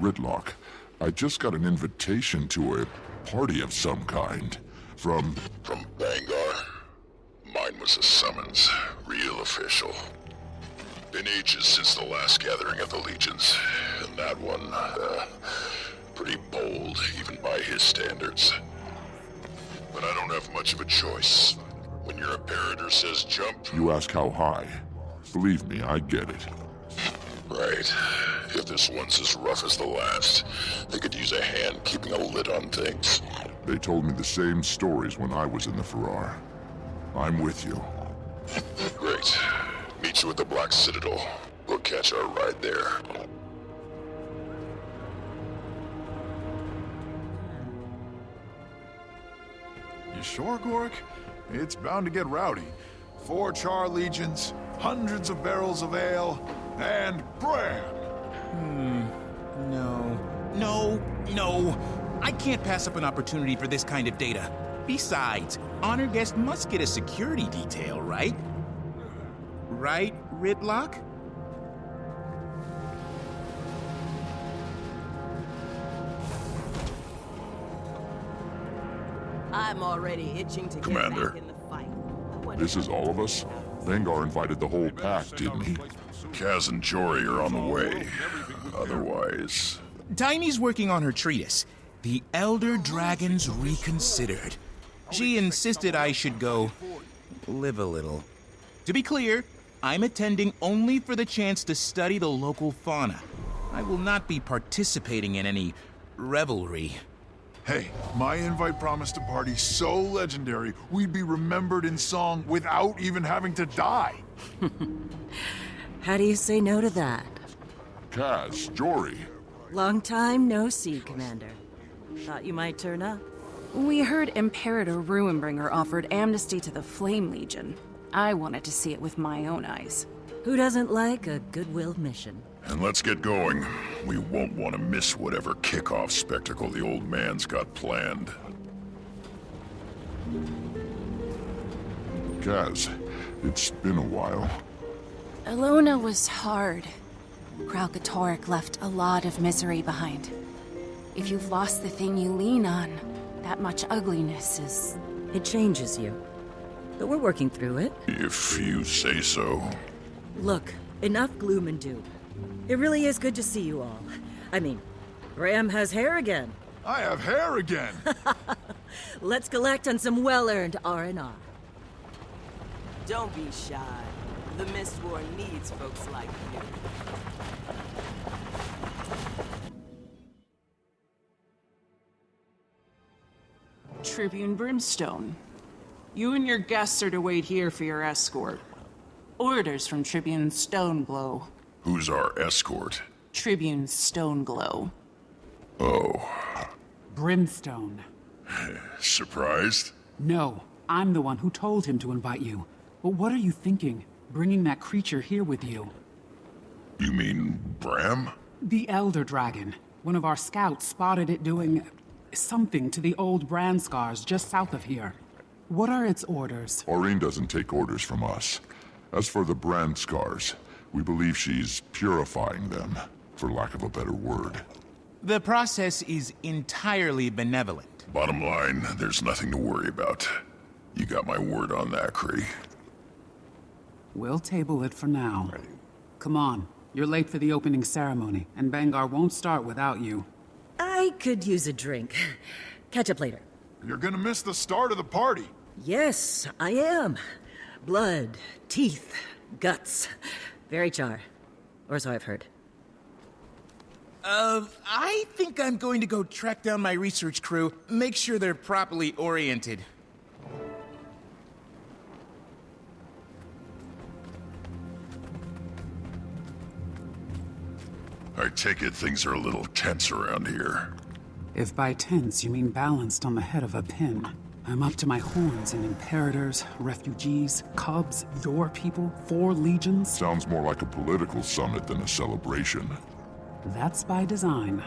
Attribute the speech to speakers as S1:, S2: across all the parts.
S1: Ridlock, I just got an invitation to a party of some kind. From
S2: Bangar. Mine was a summons. Real official. Been ages since the last gathering of the Legions. And that one, pretty bold, even by his standards. But I don't have much of a choice. When your Imperator says jump...
S1: You ask how high. Believe me, I get it.
S2: Right. If this one's as rough as the last, they could use a hand keeping a lid on things.
S1: They told me the same stories when I was in the Farrar. I'm with you.
S2: Great. Meet you at the Black Citadel. We'll catch our ride there.
S3: You sure, Gork? It's bound to get rowdy. 4 Charr legions, hundreds of barrels of ale, and Bram!
S4: No. I can't pass up an opportunity for this kind of data. Besides, Honor Guest must get a security detail, right? Right, Ridlock?
S5: I'm already itching to
S2: Commander.
S5: get back in the fight.
S1: This is all of us? Vanguard invited the whole pack, didn't he?
S2: Kaz and Jory are on the way. Otherwise...
S4: Tiny's working on her treatise, The Elder Dragons Reconsidered. She insisted I should go live a little. To be clear, I'm attending only for the chance to study the local fauna. I will not be participating in any revelry.
S3: Hey, my invite promised a party so legendary, we'd be remembered in song without even having to die.
S6: How do you say no to that?
S1: Kaz, Jory.
S6: Long time no see, Commander. Thought you might turn up.
S7: We heard Imperator Ruinbringer offered amnesty to the Flame Legion. I wanted to see it with my own eyes.
S6: Who doesn't like a goodwill mission?
S2: And let's get going. We won't want to miss whatever kickoff spectacle the old man's got planned.
S1: Kaz, it's been a while.
S7: Alona was hard. Kralkatorrik left a lot of misery behind. If you've lost the thing you lean on, that much ugliness is...
S6: It changes you. But we're working through it.
S2: If you say so.
S6: Look, enough gloom and doom. It really is good to see you all. I mean, Graham has hair again.
S3: I have hair again!
S6: Let's collect on some well-earned R&R.
S5: Don't be shy. The Mist War needs folks like you.
S8: Tribune Brimstone. You and your guests are to wait here for your escort. Orders from Tribune Stoneglow.
S2: Who's our escort?
S8: Tribune Stoneglow.
S2: Oh.
S8: Brimstone.
S2: Surprised?
S8: No, I'm the one who told him to invite you. But what are you thinking, bringing that creature here with you?
S2: You mean Bram?
S8: The Elder Dragon. One of our scouts spotted it doing... something to the old brand scars just south of here. What are its orders?
S1: Aurene doesn't take orders from us. As for the brand scars, we believe she's purifying them, for lack of a better word.
S4: The process is entirely benevolent.
S2: Bottom line, there's nothing to worry about. You got my word on that, Kree.
S8: We'll table it for now. Come on, you're late for the opening ceremony, and Bangar won't start without you.
S6: I could use a drink. Catch up later.
S3: You're gonna miss the start of the party.
S6: Yes, I am. Blood, teeth, guts. Very Charr. Or so I've heard.
S4: I think I'm going to go track down my research crew, make sure they're properly oriented.
S2: I take it things are a little tense around here.
S8: If by tense you mean balanced on the head of a pin, I'm up to my horns in imperators, refugees, cubs, your people, 4 legions.
S1: Sounds more like a political summit than a celebration.
S8: That's by design.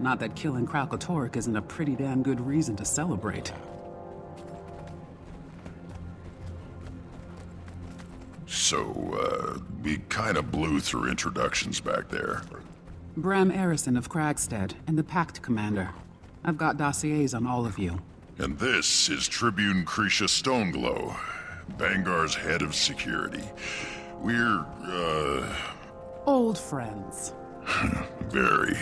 S8: Not that killing Kralkatorrik isn't a pretty damn good reason to celebrate.
S2: So, we kinda blew through introductions back there.
S8: Bram Arison of Kragstead and the Pact Commander. I've got dossiers on all of you.
S2: And this is Tribune Krisha Stoneglow, Bangar's head of security. We're,
S8: Old friends.
S2: very.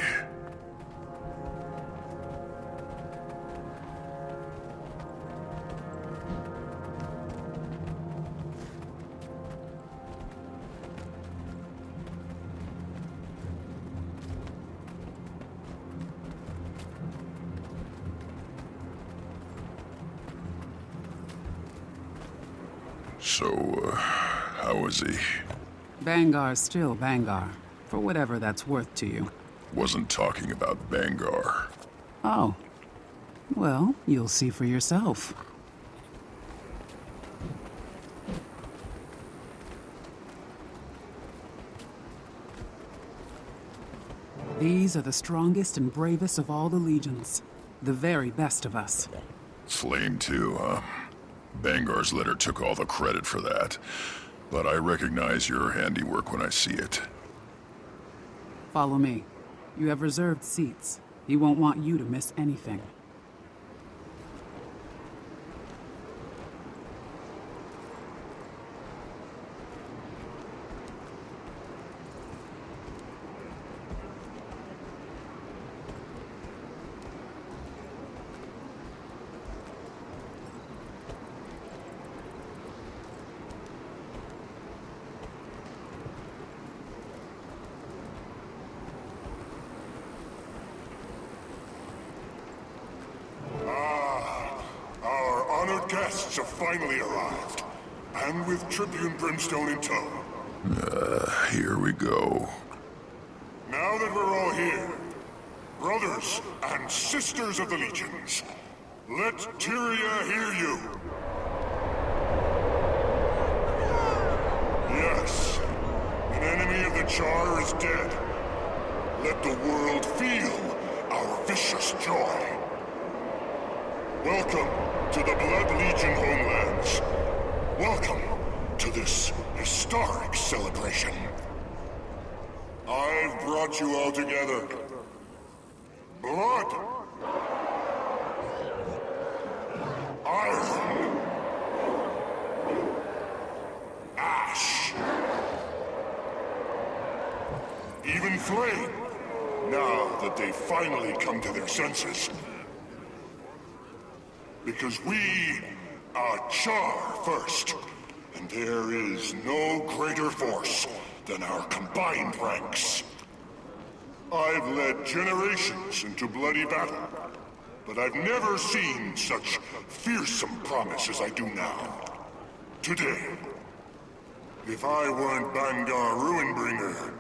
S2: So, how is he?
S8: Bangar's still Bangar, for whatever that's worth to you.
S2: Wasn't talking about Bangar.
S8: Oh. Well, you'll see for yourself. These are the strongest and bravest of all the legions. The very best of us.
S2: Flame too, huh? Bangar's letter took all the credit for that. But I recognize your handiwork when I see it.
S8: Follow me. You have reserved seats. He won't want you to miss anything.
S2: Guests have finally arrived, and with Tribune Brimstone in tow. Here we go. Now that we're all here, brothers and sisters of the Legions, let Tyria hear you. Yes, an enemy of the Charr is dead. Let the world feel our vicious joy. Welcome to the Blood Legion homelands. Welcome to this historic celebration. I've brought you all together. Blood. Iron. Ash. Even flame. Now that they've finally come to their senses. Because we are Charr first, and there is no greater force than our combined ranks. I've led generations into bloody battle, but I've never seen such fearsome promise as I do now. Today, if I weren't Bangar Ruinbringer,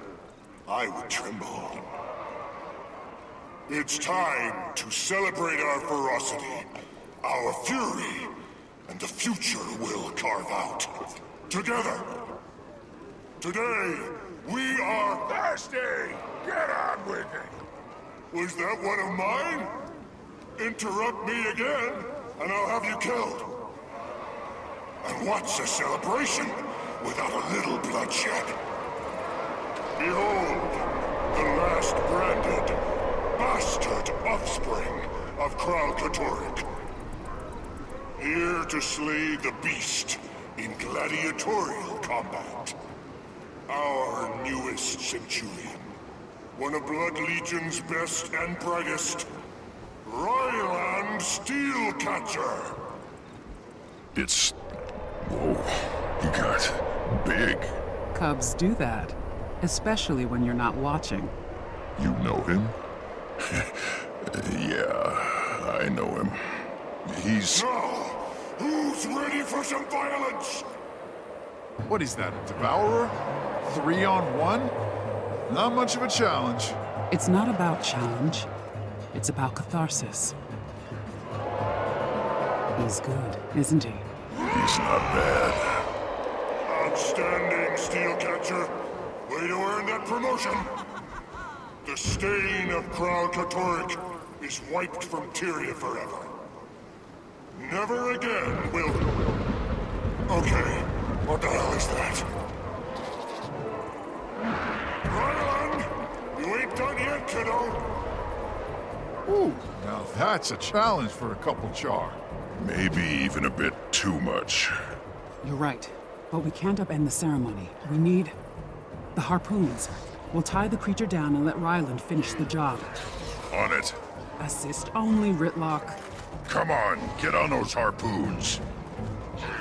S2: I would tremble. It's time to celebrate our ferocity, our fury, and the future we'll carve out. Together. Today, we are thirsty! Get on with it! Was that one of mine? Interrupt me again, and I'll have you killed. And what's a celebration without a little bloodshed? Behold, the last branded, bastard offspring of Kral Katorik. Here to slay the beast in gladiatorial combat. Our newest centurion. One of Blood Legion's best and brightest. Ryland Steelcatcher. It's... whoa, he got big.
S8: Cubs do that, especially when you're not watching.
S2: You know him? Yeah, I know him. He's... Now, who's ready for some violence?
S3: What is that, a devourer? 3-on-1? Not much of a challenge.
S8: It's not about challenge. It's about catharsis. He's good, isn't he?
S2: He's not bad. Outstanding, Steelcatcher. Way to earn that promotion. The stain of Kral Katorik is wiped from Tyria forever. Never again will... Okay, what the hell is that? Ryland, you ain't done yet!
S3: That's a challenge for a couple Charr.
S2: Maybe even a bit too much.
S8: You're right, but we can't upend the ceremony. We need the harpoons. We'll tie the creature down and let Ryland finish the job.
S2: On it.
S8: Assist only, Ritlock.
S2: Come on, get on those harpoons.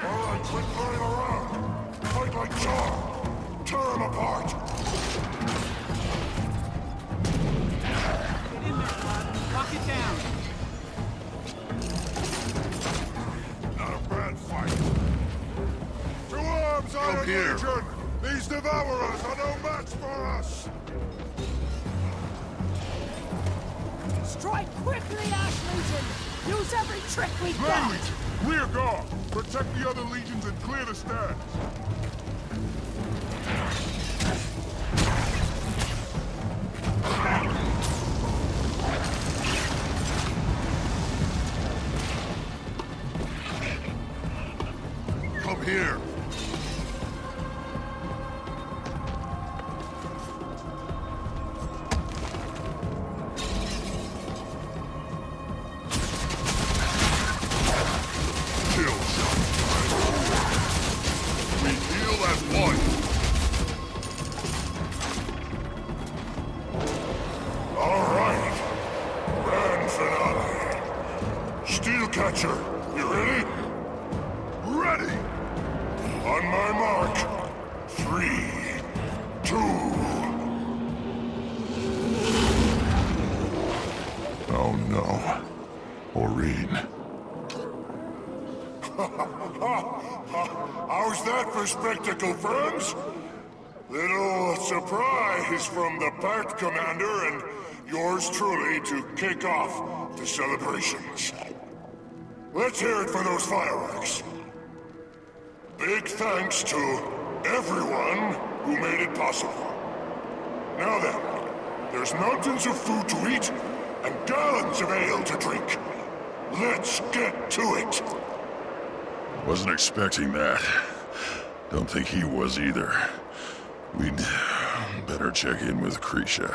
S1: All right, quit running around. Fight like Charr. Tear them apart.
S8: Get in there, bud. Lock it down.
S1: Not a bad fight. To arms, Iron
S2: here.
S1: Legion! These devourers are no match for us!
S5: Strike quickly, Ash Legion! Use every trick we
S1: Land
S5: got!
S1: Legion, rear guard! Protect the other legions and clear the stands!
S2: Come here. Kill shot. We heal as one.
S1: All right. Grand finale. Steelcatcher, you ready?
S2: Ready.
S1: On my mark. 3, 2... Oh no. Aurene. How's that for spectacle, friends? Little surprise from the Pact Commander and yours truly to kick off the celebrations. Let's hear it for those fireworks. Big thanks to everyone who made it possible. Now then, there's mountains of food to eat and gallons of ale to drink. Let's get to it.
S2: Wasn't expecting that. Don't think he was either. We'd better check in with Krisha.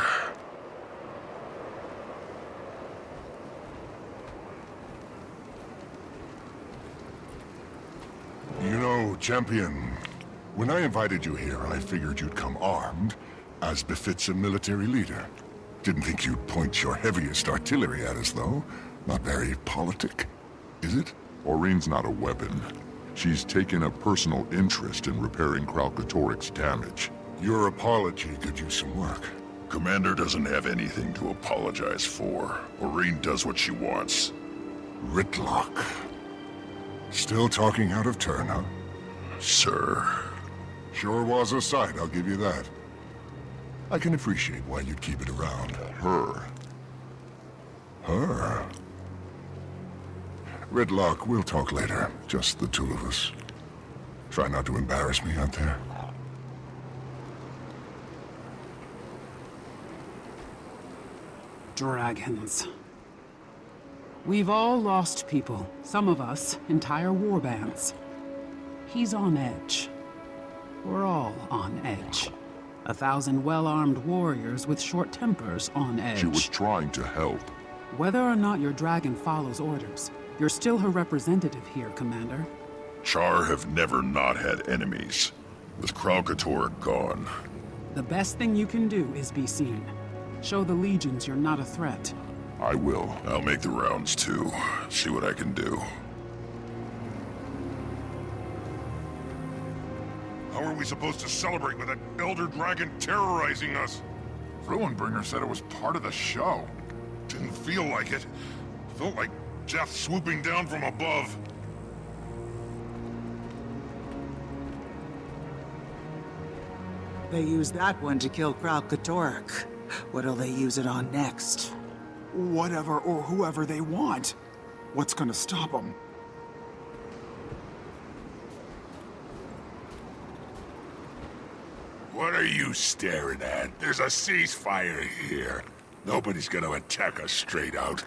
S1: You know, Champion, when I invited you here, I figured you'd come armed, as befits a military leader. Didn't think you'd point your heaviest artillery at us, though. Not very politic, is it? Aurene's not a weapon. She's taken a personal interest in repairing Kralkatorik's damage. Your apology could use some work.
S2: Commander doesn't have anything to apologize for. Aurene does what she wants.
S1: Ritlock. Still talking out of turn, huh?
S2: Sir.
S1: Sure was a sight, I'll give you that. I can appreciate why you'd keep it around. Her. Her? Ritlock, we'll talk later. Just the two of us. Try not to embarrass me out there.
S8: Dragons. We've all lost people. Some of us, entire war bands. He's on edge. We're all on edge. 1,000 well-armed warriors with short tempers on edge.
S1: She was trying to help.
S8: Whether or not your dragon follows orders, you're still her representative here, Commander.
S2: Charr have never not had enemies. With Kralkatorik gone.
S8: The best thing you can do is be seen. Show the legions you're not a threat.
S1: I will.
S2: I'll make the rounds too. See what I can do.
S1: How are we supposed to celebrate with an Elder Dragon terrorizing us? Ruinbringer said it was part of the show. Didn't feel like it. Felt like death swooping down from above.
S9: They used that one to kill Kralkatorik. What'll they use it on next?
S3: Whatever or whoever they want. What's gonna stop them?
S1: What are you staring at? There's a ceasefire here. Nobody's gonna attack us straight out.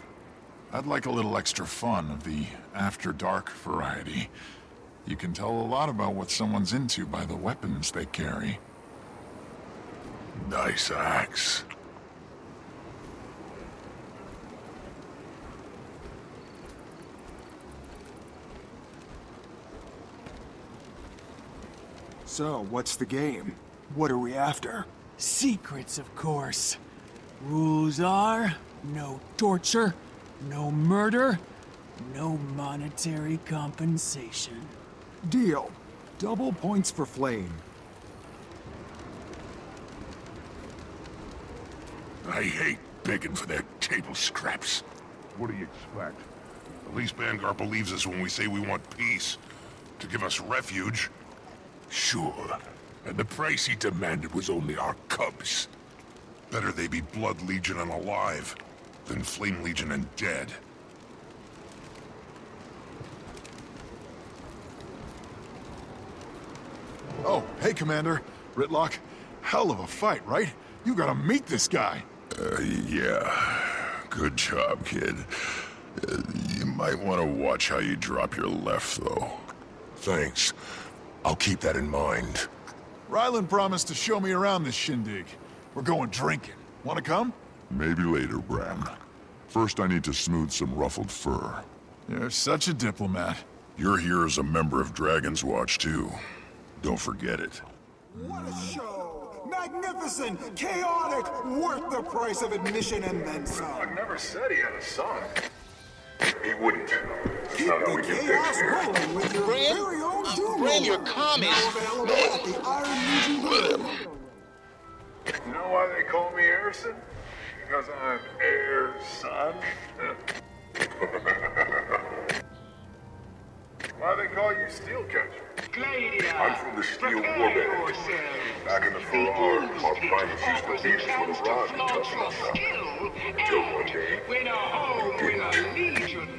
S3: I'd like a little extra fun of the after dark variety. You can tell a lot about what someone's into by the weapons they carry.
S1: Nice axe.
S3: So, what's the game? What are we after?
S10: Secrets, of course. Rules are no torture, no murder, no monetary compensation.
S3: Deal. Double points for Flame.
S1: I hate begging for their table scraps.
S2: What do you expect? At least Vanguard believes us when we say we want peace. To give us refuge.
S1: Sure. And the price he demanded was only our cubs.
S2: Better they be Blood Legion and alive, than Flame Legion and dead.
S3: Oh, hey, Commander. Ritlock. Hell of a fight, right? You gotta meet this guy.
S2: Yeah. Good job, kid. You might want to watch how you drop your left, though.
S1: Thanks. I'll keep that in mind.
S3: Ryland promised to show me around this shindig. We're going drinking. Wanna come?
S2: Maybe later, Bram. First, I need to smooth some ruffled fur.
S3: You're such a diplomat.
S2: You're here as a member of Dragon's Watch, too. Don't forget it.
S11: What a show! Magnificent, chaotic, worth the price of admission and then some.
S2: I never said he had a son. He wouldn't.
S11: Keep the chaos rolling with your very own doom.
S4: Bran, you're calming.
S11: Now available at the Iron Legion.
S2: You know why they call me Harrison? Because I'm heir son. Why they call you Steelcatcher? I'm from the Steel Warband. Back in the Farrar, our privates used to beat us with a rod and tough enough. Until one day,
S12: Win a home, win a legion.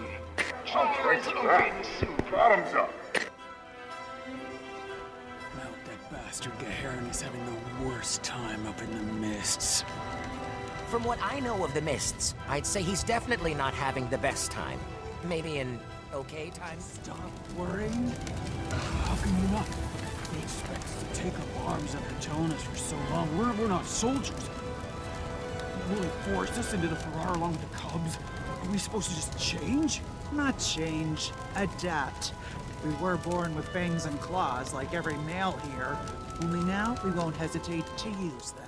S2: thanks for that. Bottoms up.
S10: Well, that bastard Gaharin is having the worst time up in the mists.
S13: From what I know of the Mists, I'd say he's definitely not having the best time. Maybe an okay time?
S10: Stop worrying. How can you not? He expects us to take up arms after telling us for so long. We're not soldiers. He really forced us into the Farrar along with the Cubs. Are we supposed to just change?
S9: Not change, adapt. We were born with fangs and claws like every male here, only now we won't hesitate to use them.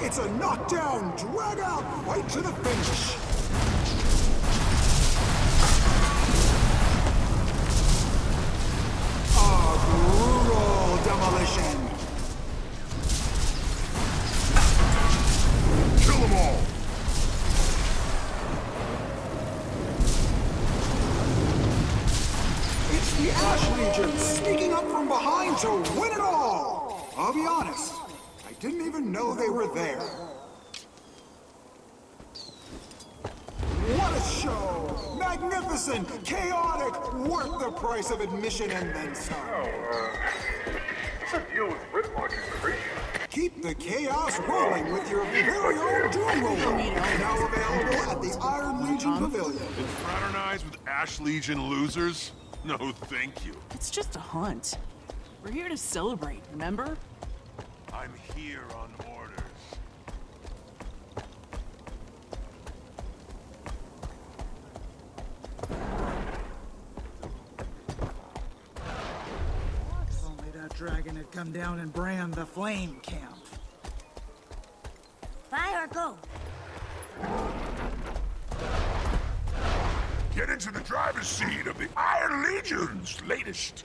S11: It's a knockdown, drag out fight to the finish. A brutal The Ash Legion sneaking up from behind to win it all! I'll be honest, I didn't even know they were there. What a show! Magnificent, chaotic, worth the price of admission and then some.
S12: What's the deal with Ritmark and Creature?
S11: Keep the chaos rolling with your very own Doom Roller. Now available at the Iron Legion Pavilion.
S1: And fraternize with Ash Legion losers? No, thank you.
S9: It's just a hunt. We're here to celebrate, remember?
S1: I'm here on orders.
S9: If only that dragon had come down and brand the flame camp.
S14: Buy or go?
S1: Get into the driver's seat of the Iron Legion's latest.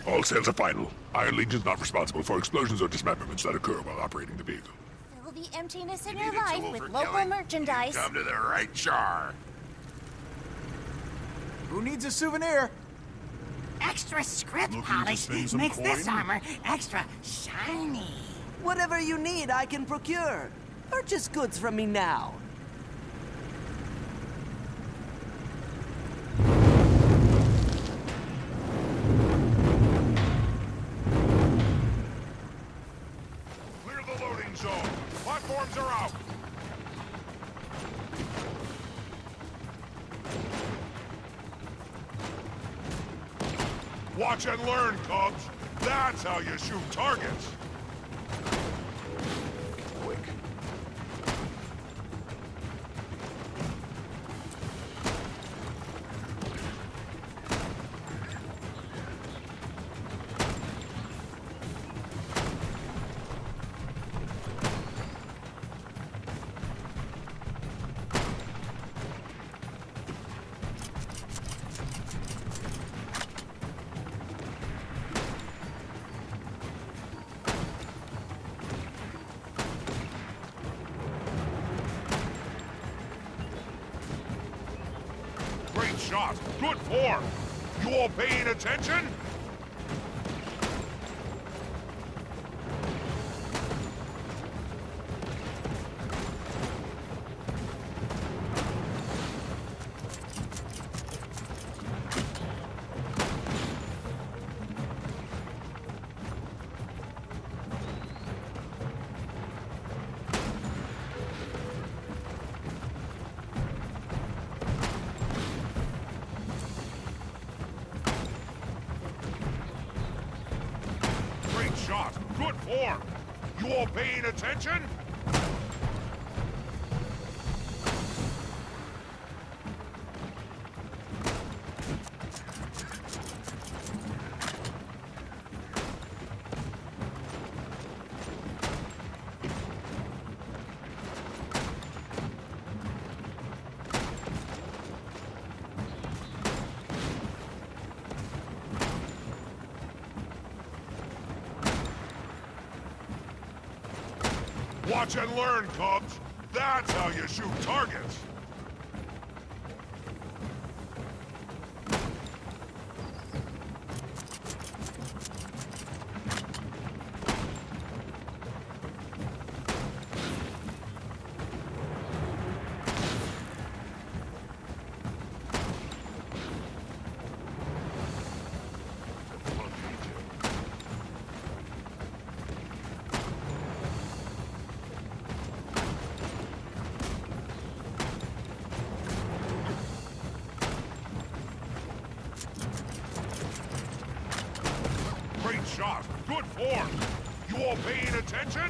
S1: All sales are final. Iron Legion's not responsible for explosions or dismemberments that occur while operating the vehicle.
S14: Fill the emptiness in your life with local merchandise.
S1: Come to the right Charr.
S10: Who needs a souvenir?
S14: Extra script
S1: Looking to
S14: polish
S1: spend some
S14: makes this
S1: coin?
S14: armor extra shiny.
S5: Whatever you need, I can procure. Purchase goods from me now.
S1: Clear the loading zone. Platforms are out. Watch and learn, Cubs. That's how you shoot targets. Quick. Great shot. Good form. You all paying attention? Great shot. Good form. You all paying attention? Watch and learn, Cubs. That's how you shoot targets. Great shot. Good form. You all paying attention?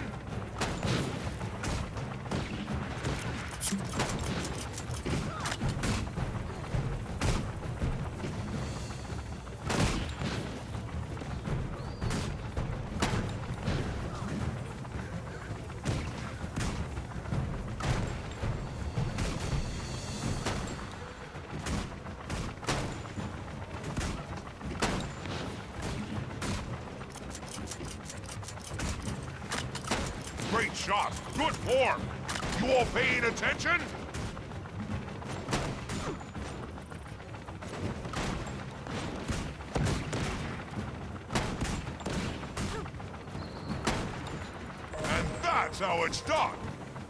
S1: Great shot. Good form. You all paying attention? That's how it's done.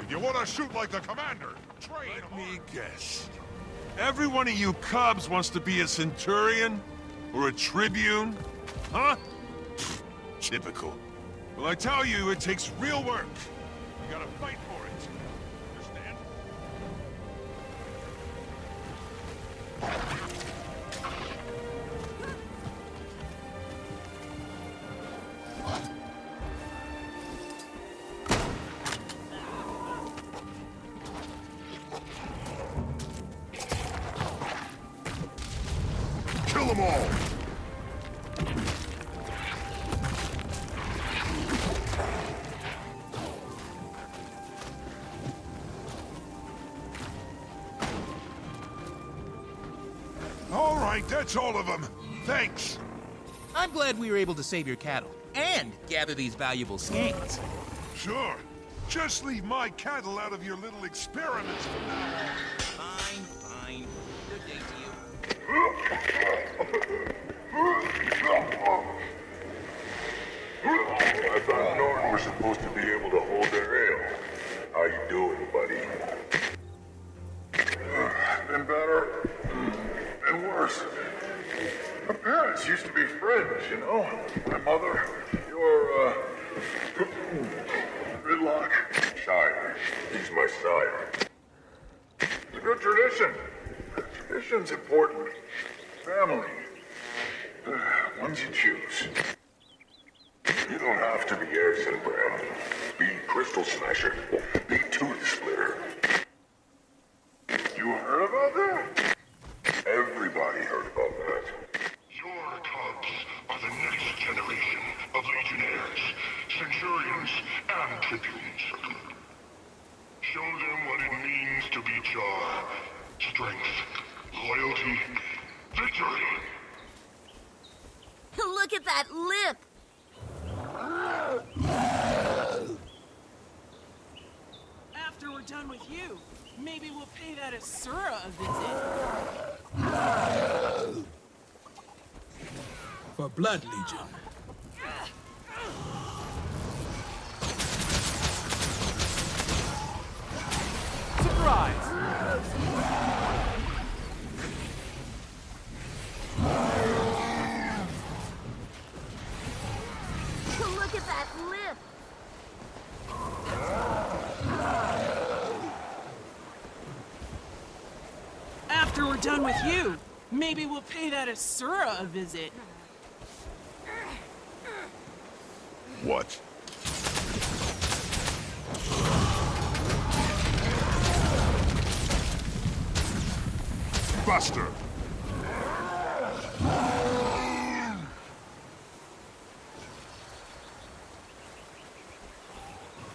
S1: If you want to shoot like the commander, train hard.
S15: Let me guess. Every one of you cubs wants to be a centurion? Or a tribune? Huh? Typical. Well, I tell you, it takes real work. You gotta fight for it. Understand?
S1: Kill them all! All right, that's all of them. Thanks.
S4: I'm glad we were able to save your cattle and gather these valuable skeins.
S1: Sure. Just leave my cattle out of your little experiments from now on.
S4: Fine, fine. Good day to you.
S2: I thought Norton was supposed to be able to hold their ale. How you doing, buddy? Been better. Been worse. My parents used to be friends, you know? My mother, your, Gridlock. Sire. He's my sire. It's a good tradition. Tradition's important. Family. Ones you choose. You don't have to be Erson Brand. Be Crystal Smasher. Be Tooth Splitter. You heard about that? Everybody heard about that.
S1: Your cubs are the next generation of legionnaires, centurions, and tribunes. Show them what it means to be Charr. Strength, loyalty, victory.
S14: Look at that lip!
S5: After we're done with you, maybe we'll pay that Asura a visit.
S10: For Blood Legion.
S5: Surprise!
S14: Look at that lip!
S5: After we're done with you, maybe we'll pay that Asura a visit.
S1: What? Buster!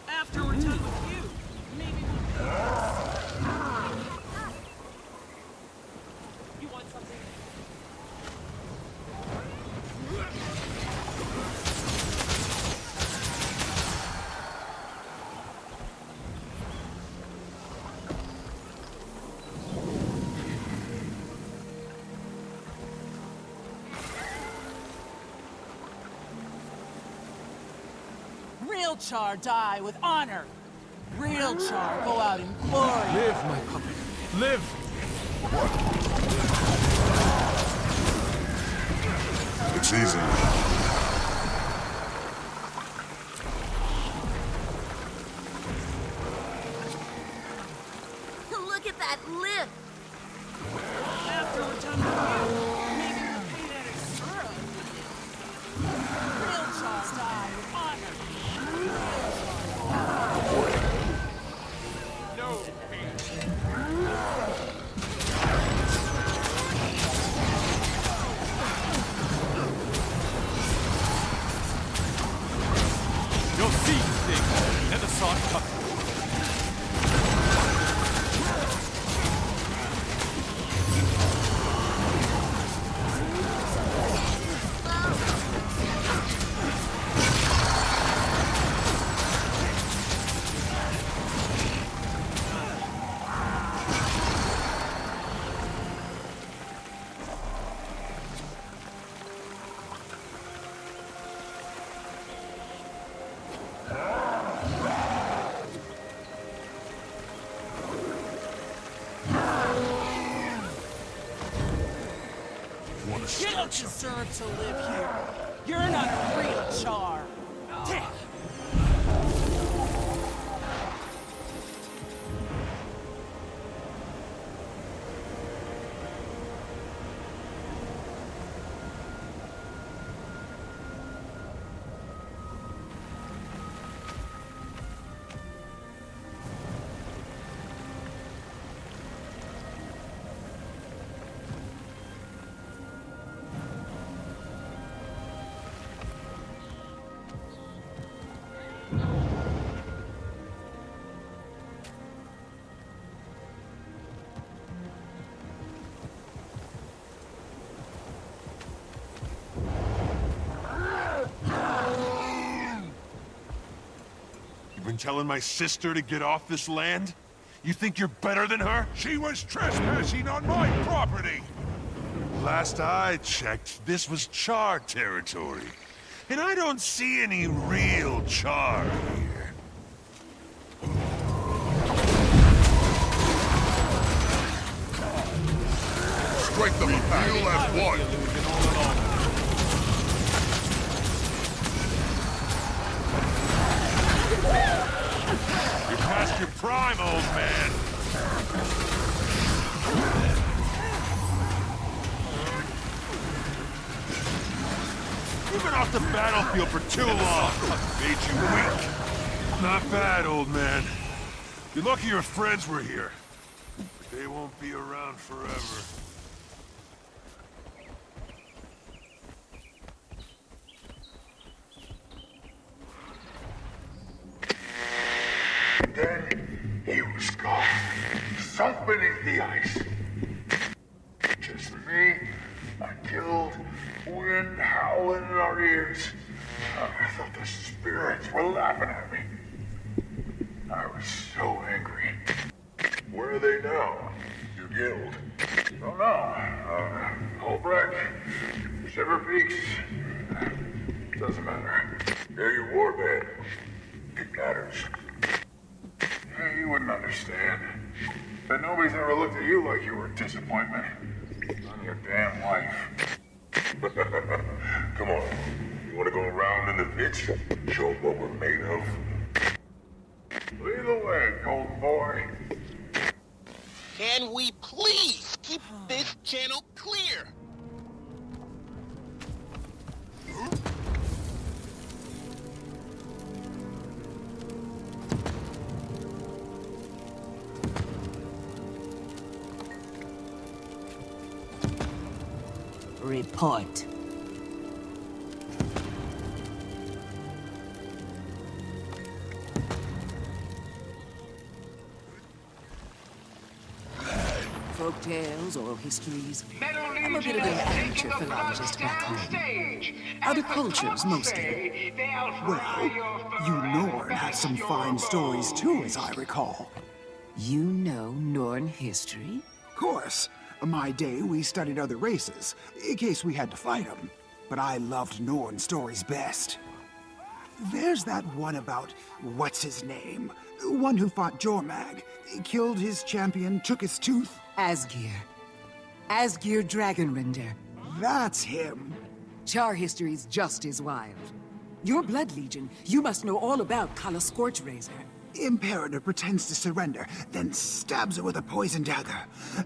S5: After we're done with you, maybe we'll pay You want something? Real Charr die with honor. Real Charr go out in glory.
S10: Live, my puppet. Live!
S1: It's easy.
S14: Look at that lip!
S5: After we're done with you, maybe we'll pay that Asura a visit. Real Charr die with honor. No peace.
S15: Want to
S5: You don't deserve to live here. You're not a real Charr.
S15: You've been telling my sister to get off this land? You think you're better than her? She was trespassing on my property! Last I checked, this was Charr territory. And I don't see any real Charr here.
S1: Strike them back. You'll have one.
S15: You're past your prime, old man. You've been off the battlefield for too long. Made you weak. Not bad, old man. You're lucky your friends were here. They won't be around forever.
S1: Then he was gone, sunk beneath the ice. Just me, unkilled, wind howling in our ears. I thought the spirits were laughing at me. I was so angry. Where are they now? Your guild? Don't know. Holbrecht, Shiver Peaks. Doesn't matter. They're your warband. It matters. You wouldn't understand. But nobody's ever looked at you like you were a disappointment. On your damn life. Come on. You want to go around in the pits? Show 'em what we're made of. Lead the way, golden boy.
S16: Can we please keep this channel clear?
S6: Report.
S17: Folk tales, oral histories. I'm a bit of an amateur philologist back home. Other cultures, mostly.
S10: Well, you Norn have some fine stories too, as I recall.
S17: You know Norn history?
S10: Of course. In my day, we studied other races, in case we had to fight them. But I loved Norn stories best. There's that one about, what's his name? One who fought Jormag, killed his champion, took his tooth.
S17: Asgeir. Asgeir Dragonrender.
S10: That's him.
S17: Charr history's just as wild. Your Blood Legion, you must know all about Kala Scorchrazor.
S10: Imperator pretends to surrender, then stabs her with a poison dagger.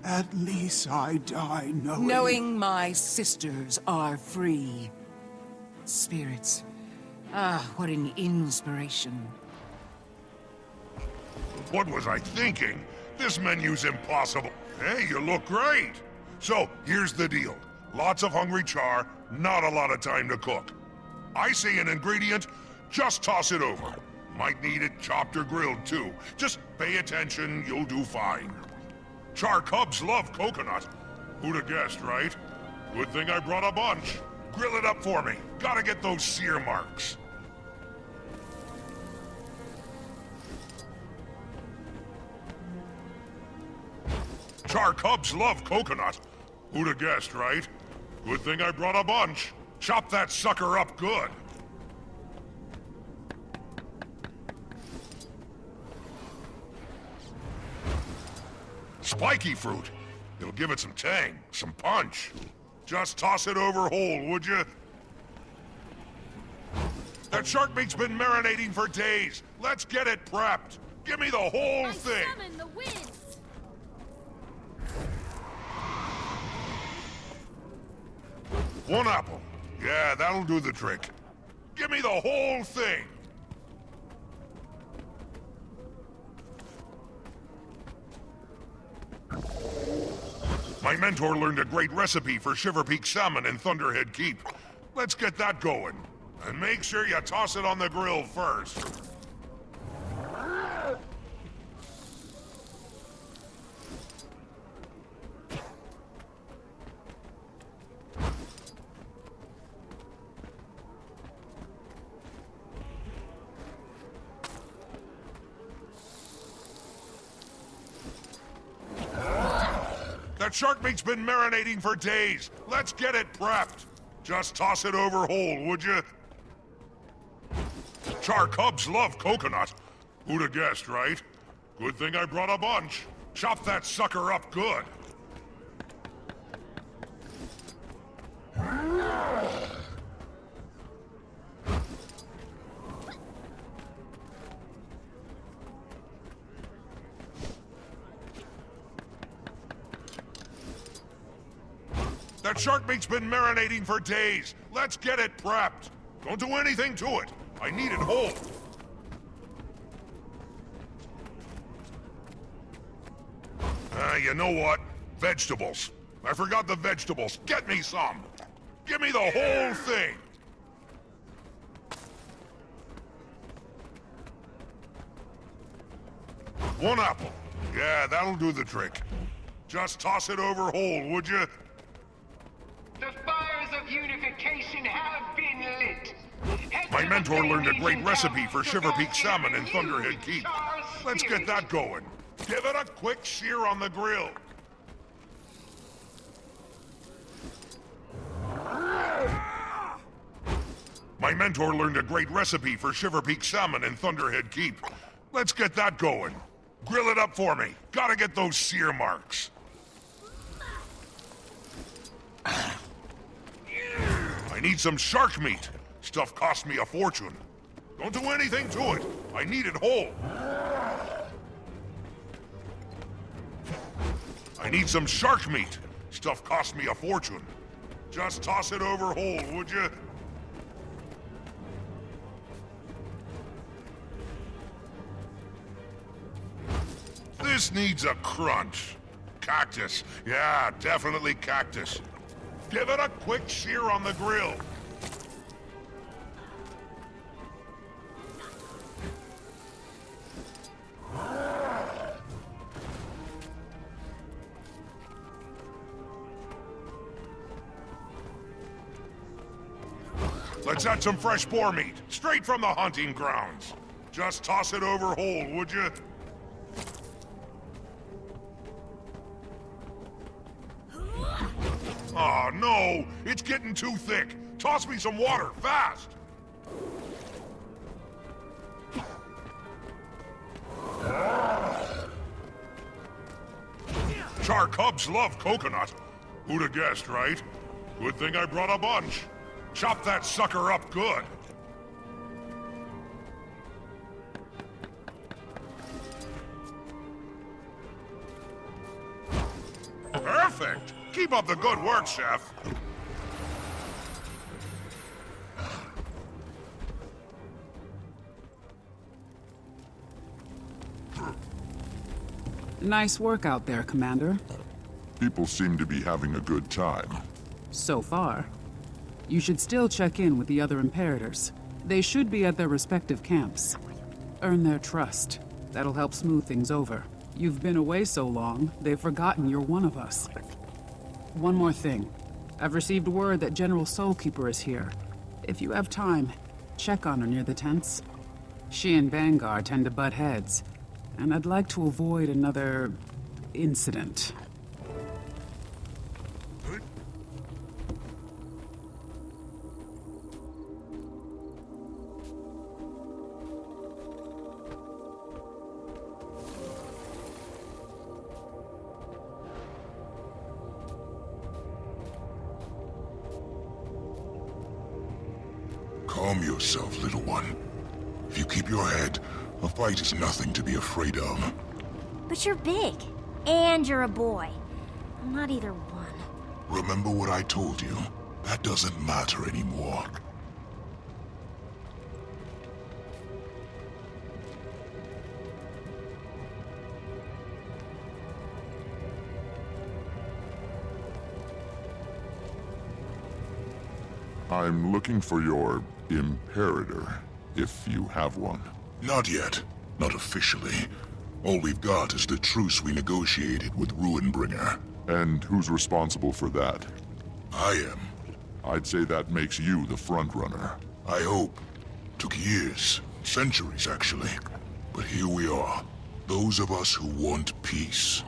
S10: At least I die knowing...
S17: Knowing my sisters are free. Spirits. Ah, what an inspiration.
S1: What was I thinking? This menu's impossible. Hey, you look great. So, here's the deal. Lots of hungry Charr, not a lot of time to cook. I say an ingredient, just toss it over. Might need it chopped or grilled, too. Just pay attention, you'll do fine. Charr cubs love coconut. Who'd have guessed, right? Good thing I brought a bunch. Grill it up for me. Gotta get those sear marks. Charr cubs love coconut. Who'd have guessed, right? Good thing I brought a bunch. Chop that sucker up good. Spiky fruit. It'll give it some tang, some punch. Just toss it over whole, would you? That shark meat's been marinating for days. Let's get it prepped. Give me the whole thing.
S14: Summon the winds.
S1: One apple. Yeah, that'll do the trick. Give me the whole thing. My mentor learned a great recipe for Shiver Peak salmon in Thunderhead Keep. Let's get that going. And make sure you toss it on the grill first. That shark meat's been marinating for days. Let's get it prepped. Just toss it over whole, would you? Charr cubs love coconut. Who'd have guessed, right? Good thing I brought a bunch. Chop that sucker up good. That shark meat's been marinating for days. Let's get it prepped. Don't do anything to it. I need it whole. You know what? Vegetables. I forgot the vegetables. Get me some. Give me the whole thing. One apple. Yeah, that'll do the trick. Just toss it over whole, would you?
S18: The fires of unification have been lit.
S1: My mentor learned a great recipe for Shiver Peak salmon in Thunderhead Keep. Let's get that going. Give it a quick sear on the grill. My mentor learned a great recipe for Shiver Peak salmon in Thunderhead Keep. Let's get that going. Grill it up for me. Gotta get those sear marks. I need some shark meat. Stuff cost me a fortune. Don't do anything to it. I need it whole. I need some shark meat. Stuff cost me a fortune. Just toss it over whole, would you? This needs a crunch. Cactus. Yeah, definitely cactus. Give it a quick sear on the grill. Let's add some fresh boar meat, straight from the hunting grounds. Just toss it over whole, would you? Oh, no! It's getting too thick! Toss me some water, fast! Charr cubs love coconut. Who'd have guessed, right? Good thing I brought a bunch. Chop that sucker up good. Perfect! Keep up the good work, Chef.
S8: Nice work out there, Commander.
S3: People seem to be having a good time.
S8: So far. You should still check in with the other Imperators. They should be at their respective camps. Earn their trust. That'll help smooth things over. You've been away so long, they've forgotten you're one of us. One more thing. I've received word that General Soulkeeper is here. If you have time, check on her near the tents. She and Vanguard tend to butt heads, and I'd like to avoid another incident.
S1: Calm yourself, little one. If you keep your head, a fight is nothing to be afraid of.
S14: But you're big. And you're a boy. I'm not either one.
S1: Remember what I told you? That doesn't matter anymore.
S3: I'm looking for your Imperator, if you have one.
S1: Not yet. Not officially. All we've got is the truce we negotiated with Ruinbringer.
S3: And who's responsible for that?
S1: I am.
S3: I'd say that makes you the front-runner.
S1: I hope. Took years. Centuries, actually. But here we are. Those of us who want peace.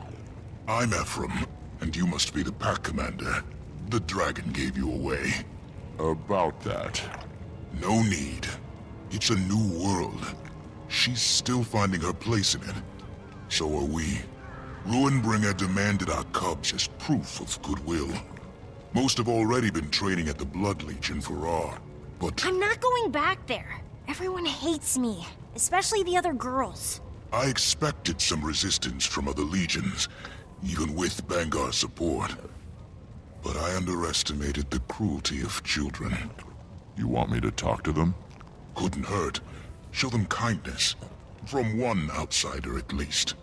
S1: I'm Ephraim, and you must be the pack commander. The dragon gave you away.
S3: About that.
S1: No need. It's a new world. She's still finding her place in it. So are we. Ruinbringer demanded our cubs as proof of goodwill. Most have already been training at the Blood Legion for Charr, but...
S14: I'm not going back there. Everyone hates me, especially the other girls.
S1: I expected some resistance from other legions, even with Bangar's support. But I underestimated the cruelty of children.
S3: You want me to talk to them?
S1: Couldn't hurt. Show them kindness. From one outsider, at least.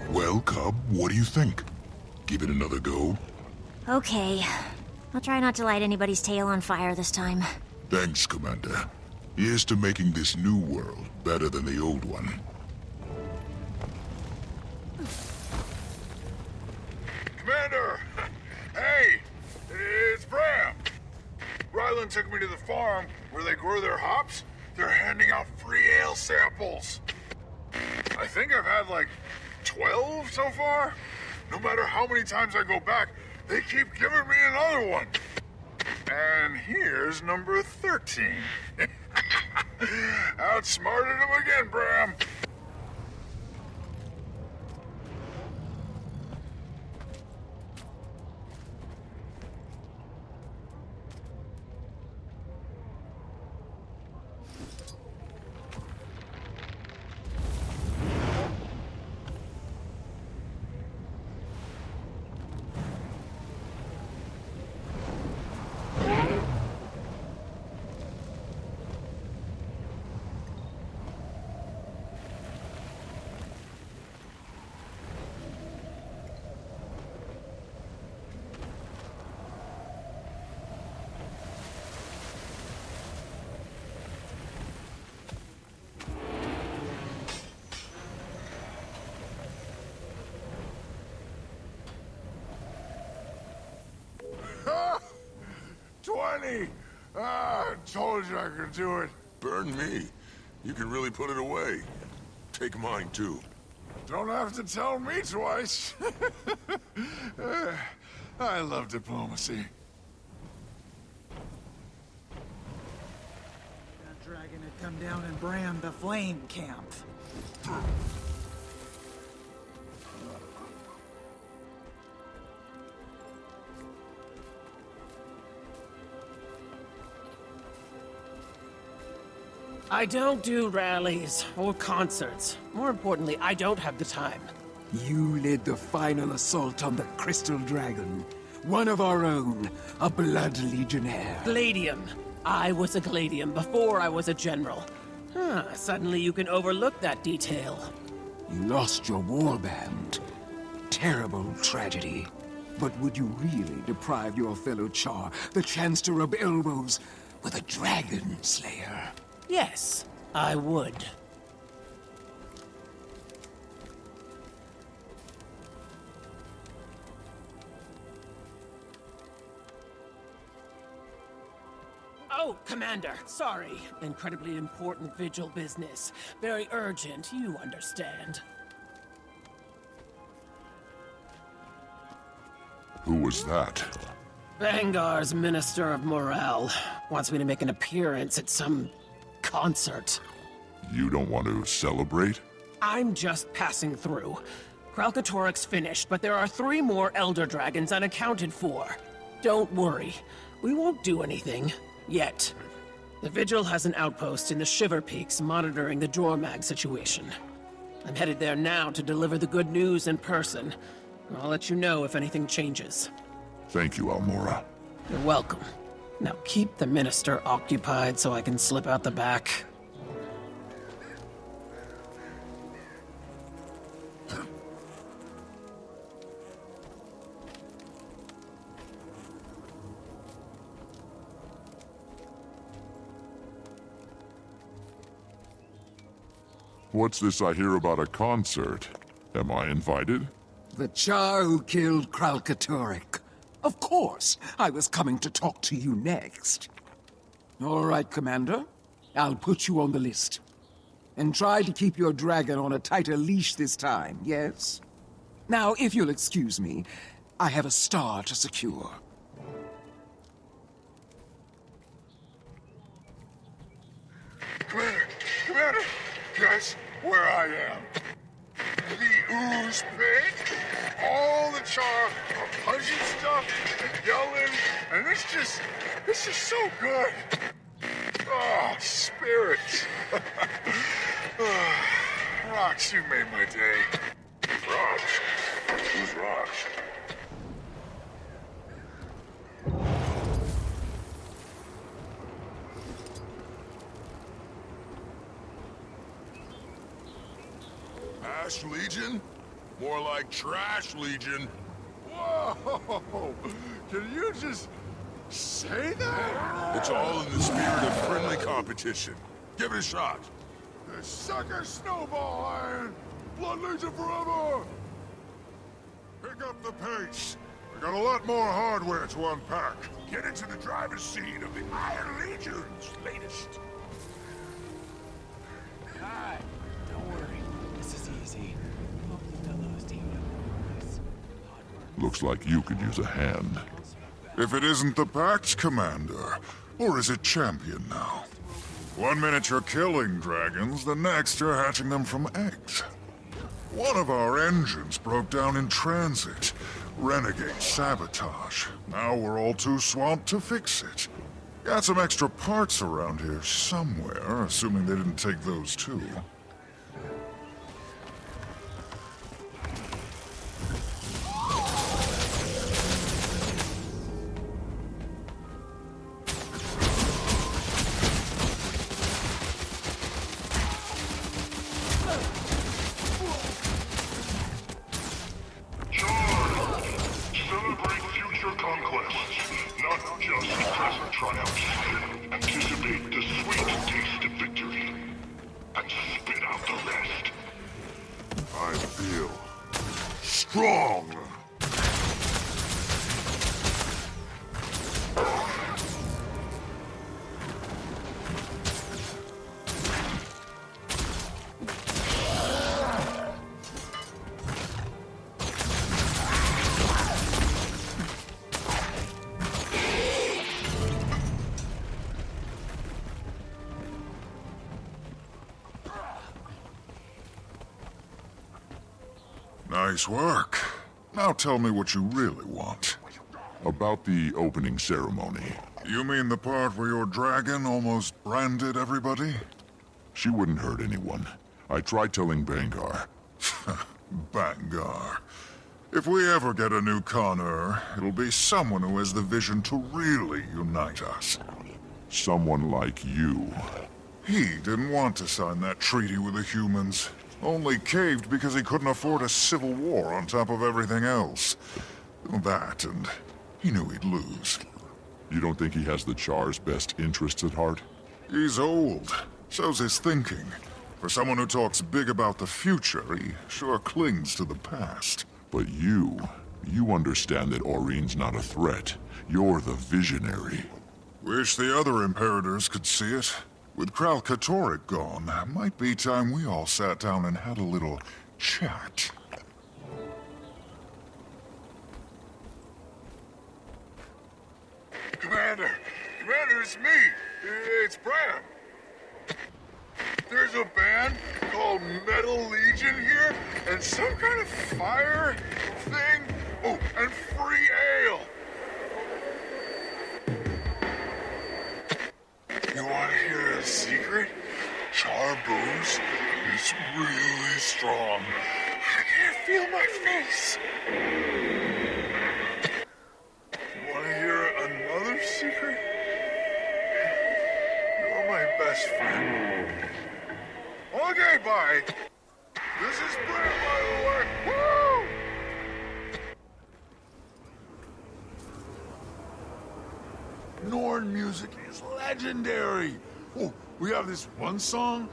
S1: Well, Cub, what do you think? Give it another go?
S14: Okay. I'll try not to light anybody's tail on fire this time.
S1: Thanks, Commander. Here's to making this new world better than the old one.
S3: Commander! Hey! It's Bram! Ryland took me to the farm where they grow their hops. They're handing out free ale samples. I think I've had like 12 so far. No matter how many times I go back, they keep giving me another one. And here's number 13. Outsmarted him again, Bram. I told you I could do it.
S1: Burn me. You can really put it away. Take mine, too.
S3: Don't have to tell me twice. I love diplomacy.
S9: That dragon had come down and brand the flame camp.
S10: I don't do rallies or concerts. More importantly, I don't have the time.
S17: You led the final assault on the Crystal Dragon. One of our own, a blood legionnaire.
S10: Gladium. I was a Gladium before I was a general. Suddenly you can overlook that detail.
S17: You lost your warband. Terrible tragedy. But would you really deprive your fellow Charr the chance to rub elbows with a dragon slayer?
S10: Yes, I would. Oh, Commander, sorry. Incredibly important vigil business. Very urgent, you understand.
S2: Who was that?
S10: Vangar's Minister of Morale wants me to make an appearance at some concert.
S2: You don't want to celebrate?
S10: I'm just passing through. Kralkatorik's finished, but there are 3 more Elder Dragons unaccounted for. Don't worry, we won't do anything. Yet. The Vigil has an outpost in the Shiver Peaks monitoring the Jormag situation. I'm headed there now to deliver the good news in person. I'll let you know if anything changes.
S2: Thank you, Almora.
S10: You're welcome. Now keep the Minister occupied so I can slip out the back.
S2: What's this I hear about a concert? Am I invited?
S17: The Charr who killed Kralkatorik. Of course, I was coming to talk to you next. All right, Commander. I'll put you on the list. And try to keep your dragon on a tighter leash this time, yes? Now, if you'll excuse me, I have a star to secure.
S3: Commander, guess where I am? The ooze pit. All the Charr are punching stuff and yelling, and it's just so good. Oh, spirits. Rocks, you made my day.
S2: Rocks? Who's Rocks? Ash Legion? More like Trash Legion.
S3: Whoa! Can you just say that?
S2: It's all in the spirit of friendly competition. Give it a shot.
S3: The sucker snowball iron! Blood Legion forever! Pick up the pace. We got a lot more hardware to unpack.
S2: Get into the driver's seat of the Iron Legion's latest.
S10: Alright, don't worry. This is easy. Hope the fellows teamed up with us.
S2: Looks like you could use a hand.
S3: If it isn't the Pact Commander, or is it Champion now? 1 minute you're killing dragons, the next you're hatching them from eggs. One of our engines broke down in transit. Renegade sabotage. Now we're all too swamped to fix it. Got some extra parts around here somewhere, assuming they didn't take those too.
S2: Anticipate the sweet taste of victory, and spit out the rest.
S3: I feel strong. Nice work. Now tell me what you really want.
S2: About the opening ceremony.
S3: You mean the part where your dragon almost branded everybody?
S1: She wouldn't hurt anyone. I tried telling Bangar.
S3: Bangar. If we ever get a new Connor, it'll be someone who has the vision to really unite us.
S1: Someone like you.
S3: He didn't want to sign that treaty with the humans. Only caved because he couldn't afford a civil war on top of everything else. That, and he knew he'd lose.
S1: You don't think he has the Charr's best interests at heart?
S3: He's old. So's his thinking. For someone who talks big about the future, he sure clings to the past.
S1: But you understand that Aureen's not a threat. You're the visionary.
S3: Wish the other Imperators could see it. With Kralkatorrik gone, might be time we all sat down and had a little chat. Commander! Commander, it's me! It's Bram! There's a band called Metal Legion here, and some kind of fire thing. Oh, and free ale! You want to hear a secret? Charr booze is really strong. I can't feel my face. Want to hear another secret? You're my best friend. Okay, bye. This is Brad, by the way. Woo! Norn music is legendary. Oh, we have this one song,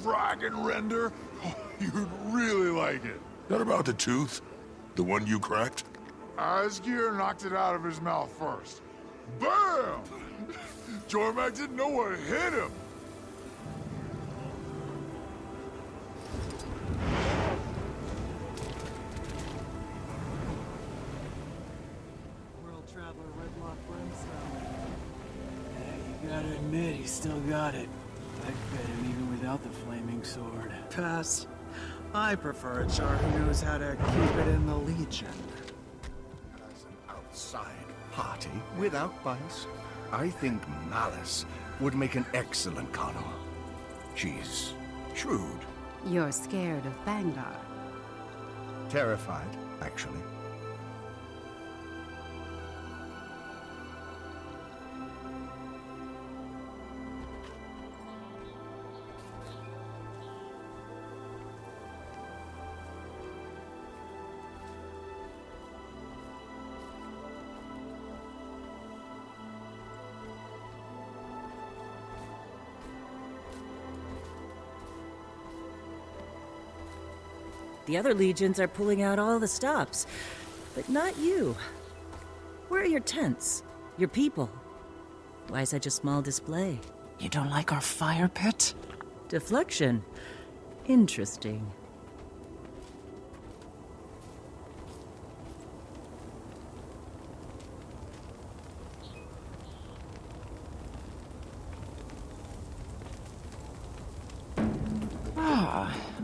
S3: Dragon Render. Oh, you'd really like it.
S1: That about the tooth? The one you cracked?
S3: Asgeir knocked it out of his mouth first. Bam! Jormak didn't know what hit him.
S9: World Traveler Redlock Brimstone.
S10: You gotta admit, he still got it. I'd bet him even without the flaming sword.
S9: Pass. I prefer a Charr who knows how to keep it in the Legion.
S19: As an outside party without bias, I think Malice would make an excellent Connor. She's shrewd.
S7: You're scared of Bangar.
S19: Terrified, actually.
S6: The other legions are pulling out all the stops, but not you. Where are your tents? Your people? Why such a small display?
S8: You don't like our fire pit?
S6: Deflection. Interesting.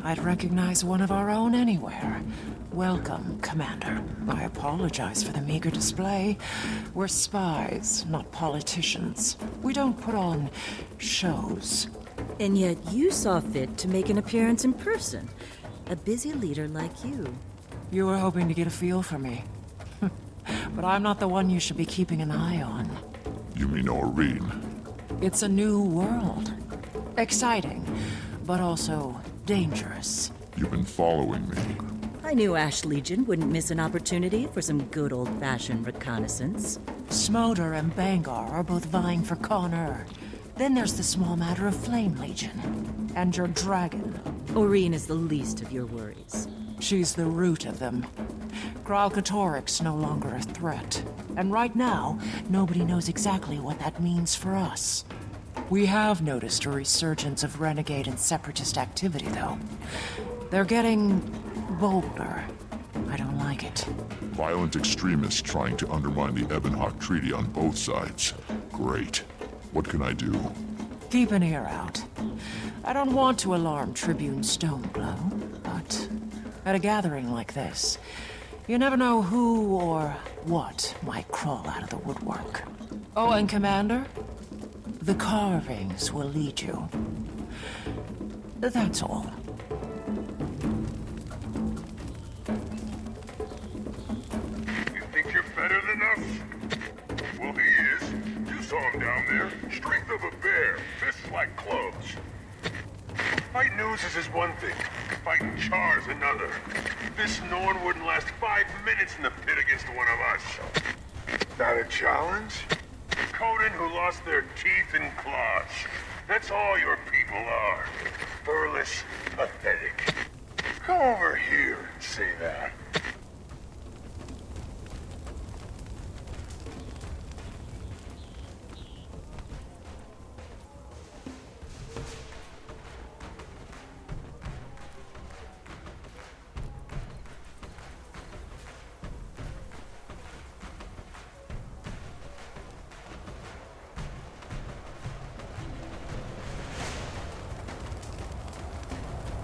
S8: I'd recognize one of our own anywhere. Welcome, Commander. I apologize for the meager display. We're spies, not politicians. We don't put on shows.
S6: And yet you saw fit to make an appearance in person. A busy leader like you.
S8: You were hoping to get a feel for me. But I'm not the one you should be keeping an eye on.
S1: You mean Aureen?
S8: It's a new world. Exciting, but also dangerous.
S1: You've been following me.
S6: I knew Ash Legion wouldn't miss an opportunity for some good old-fashioned reconnaissance.
S8: Smolder and Bangar are both vying for Connor. Then there's the small matter of Flame Legion. And your dragon.
S6: Aureen is the least of your worries.
S8: She's the root of them. Kralkatorrik's no longer a threat. And right now, nobody knows exactly what that means for us. We have noticed a resurgence of renegade and separatist activity, though. They're getting bolder. I don't like it.
S1: Violent extremists trying to undermine the Ebonhawk Treaty on both sides. Great. What can I do?
S8: Keep an ear out. I don't want to alarm Tribune Stoneglow, but at a gathering like this, you never know who or what might crawl out of the woodwork. Oh, and Commander, the carvings will lead you. That's all.
S3: You think you're better than us? Well, he is. You saw him down there. Strength of a bear, fists like clubs. Fighting oozes is one thing. Fighting Charr's another. This Norn wouldn't last 5 minutes in the pit against one of us. Not a challenge? Conan who lost their teeth and claws. That's all your people are. Furless, pathetic. Come over here and say that.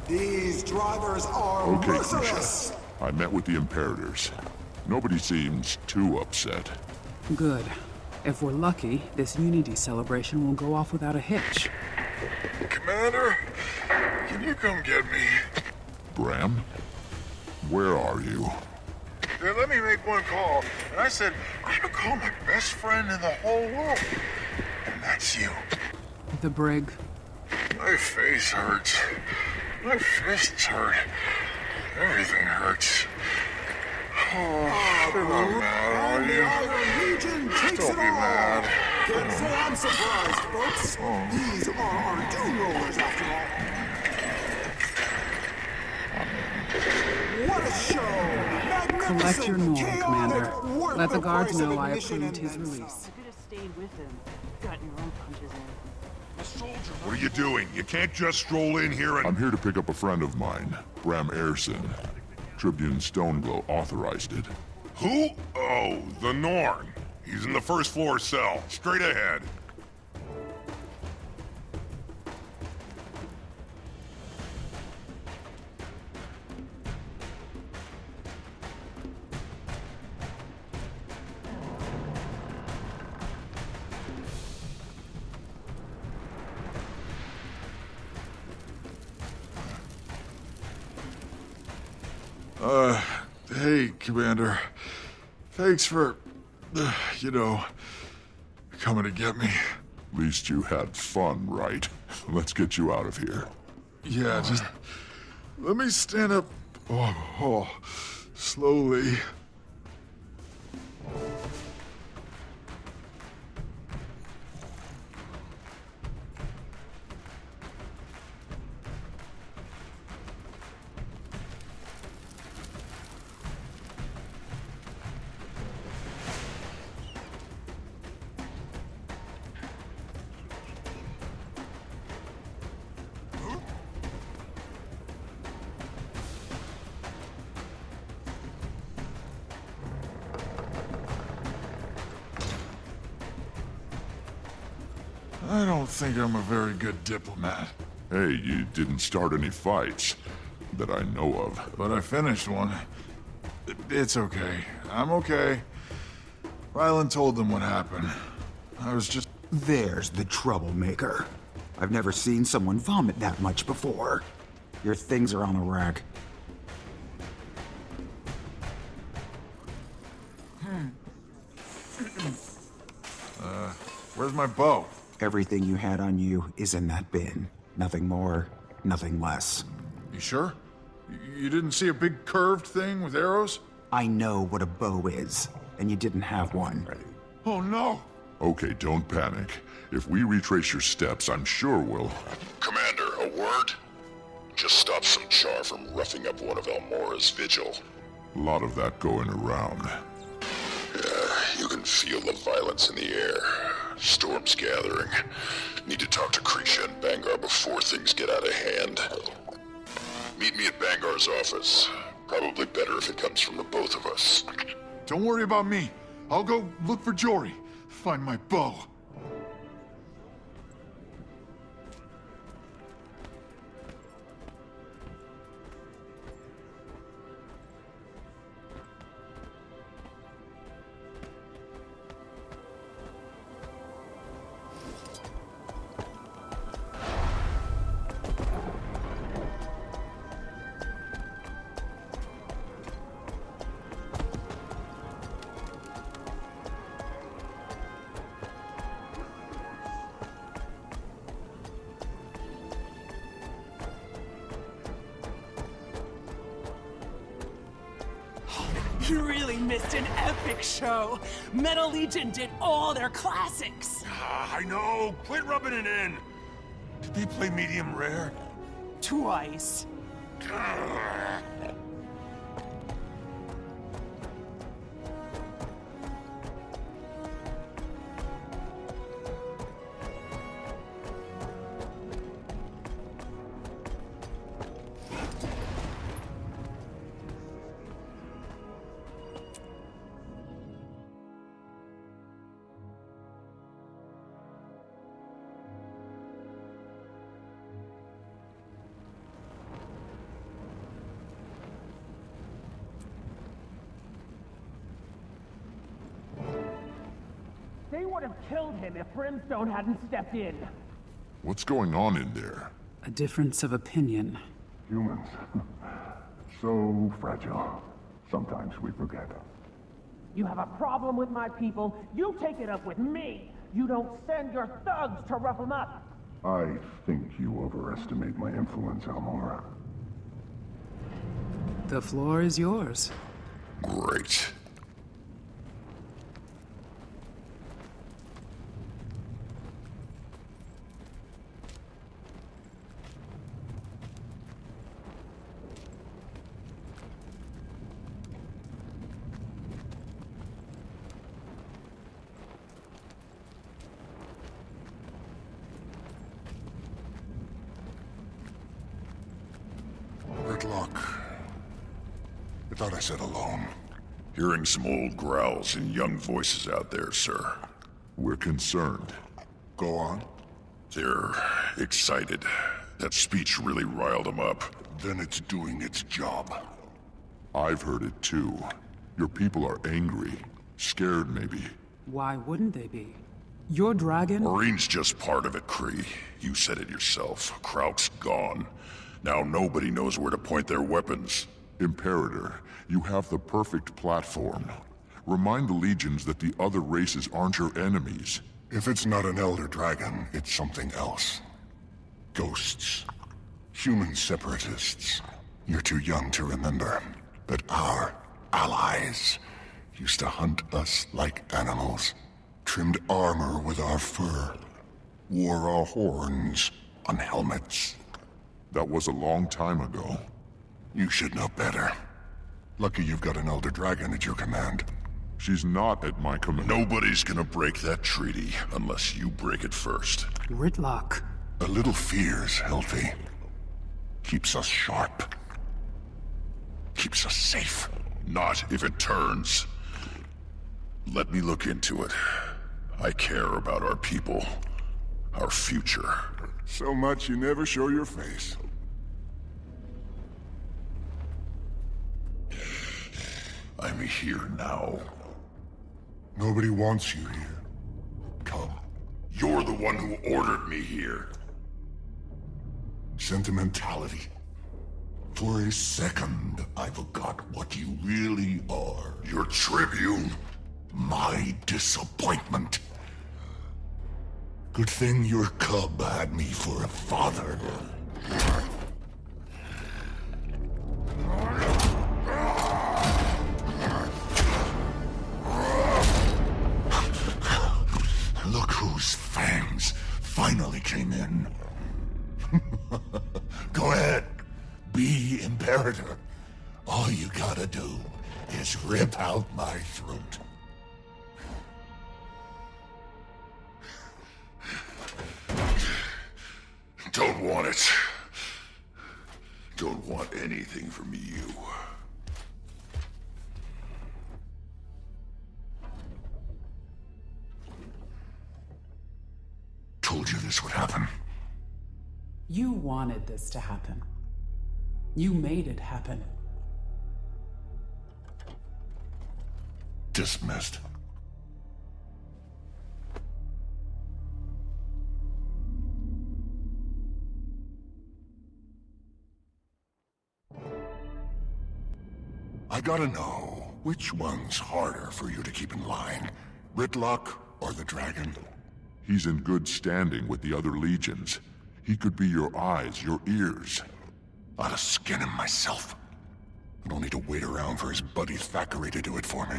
S11: These drivers are
S2: Okay,
S11: merciless!
S2: Krisha. I met with the Imperators. Nobody seems too upset.
S8: Good. If we're lucky, this Unity celebration will go off without a hitch.
S3: Commander, can you come get me?
S2: Bram? Where are you?
S3: They let me make one call, and I said, I'm gonna call my best friend in the whole world. And that's you.
S8: The brig.
S3: My face hurts. My fists hurt. Everything hurts. Oh, you're not mad, are you?
S11: Legion takes
S3: Don't
S11: it
S3: be
S11: all.
S3: mad.
S11: Can't say I'm surprised, folks. These are our doom rollers, after all. What a show!
S8: Collect your Norn, Commander.
S11: Worth
S8: Let the
S11: the
S8: guards
S11: price of
S8: know I
S11: admission
S8: approved
S11: and
S8: his
S11: then
S8: release.
S11: some.
S5: Could have stayed with him. Gotten your own punches in.
S15: What are you doing? You can't just stroll in here and...
S2: I'm here to pick up a friend of mine, Bram Erson. Tribune Stoneglow authorized it.
S15: Who? Oh, the Norn. He's in the first floor cell. Straight ahead.
S3: Hey, Commander. Thanks for, coming to get me.
S2: At least you had fun, right? Let's get you out of here.
S3: Yeah, just let me stand up. Slowly. I don't think I'm a very good diplomat.
S2: Hey, you didn't start any fights that I know of.
S3: But I finished one. It's okay. I'm okay. Rylan told them what happened. I was just...
S20: There's the troublemaker. I've never seen someone vomit that much before. Your things are on the rack.
S3: Where's my bow?
S20: Everything you had on you is in that bin. Nothing more, nothing less.
S3: You sure? You didn't see a big curved thing with arrows?
S20: I know what a bow is, and you didn't have one.
S3: Oh no!
S2: Okay, don't panic. If we retrace your steps, I'm sure we'll... Commander, a word? Just stop some Charr from roughing up one of Elmora's vigil. A lot of that going around. Yeah, you can feel the violence in the air. Storm's gathering. Need to talk to Krisha and Bangar before things get out of hand. Meet me at Bangar's office. Probably better if it comes from the both of us.
S3: Don't worry about me. I'll go look for Jory. Find my bow.
S5: You really missed an epic show. Metal Legion did all their classics.
S15: I know. Quit rubbing it in. Did they play medium rare?
S5: Twice.
S10: They would have killed him if Brimstone hadn't stepped in.
S2: What's going on in there?
S8: A difference of opinion.
S1: Humans. So fragile. Sometimes we forget.
S10: You have a problem with my people, you take it up with me. You don't send your thugs to rough them up.
S1: I think you overestimate my influence, Almora.
S8: The floor is yours.
S2: Great.
S1: I thought I said alone.
S2: Hearing some old growls and young voices out there, sir. We're concerned.
S1: Go on.
S2: They're excited. That speech really riled them up.
S1: Then it's doing its job.
S2: I've heard it too. Your people are angry. Scared, maybe.
S8: Why wouldn't they be? Your dragon...
S2: Marine's just part of it, Kree. You said it yourself. Krauk's gone. Now nobody knows where to point their weapons. Imperator, you have the perfect platform. Remind the Legions that the other races aren't your enemies.
S1: If it's not an Elder Dragon, it's something else. Ghosts. Human separatists. You're too young to remember. But our allies used to hunt us like animals. Trimmed armor with our fur. Wore our horns on helmets.
S2: That was a long time ago.
S1: You should know better. Lucky you've got an Elder Dragon at your command.
S2: She's not at my command. Nobody's gonna break that treaty unless you break it first.
S8: Ritlock.
S1: A little fear's healthy. Keeps us sharp. Keeps us safe.
S2: Not if it turns. Let me look into it. I care about our people. Our future.
S1: So much you never show your face.
S2: I'm here now.
S1: Nobody wants you here. Come.
S2: You're the one who ordered me here.
S1: Sentimentality. For a second, I forgot what you really are.
S2: Your tribune.
S1: My disappointment. Good thing your cub had me for a father. Look whose fangs finally came in. Go ahead. Be Imperator. All you gotta do is rip out my throat.
S2: Don't want it. Don't want anything from you.
S1: Told you this would happen.
S8: You wanted this to happen. You made it happen.
S1: Dismissed. I gotta know, which one's harder for you to keep in line? Ritlock or the dragon?
S2: He's in good standing with the other legions. He could be your eyes, your ears.
S1: I'd skin him myself. I don't need to wait around for his buddy Thackeray to do it for me.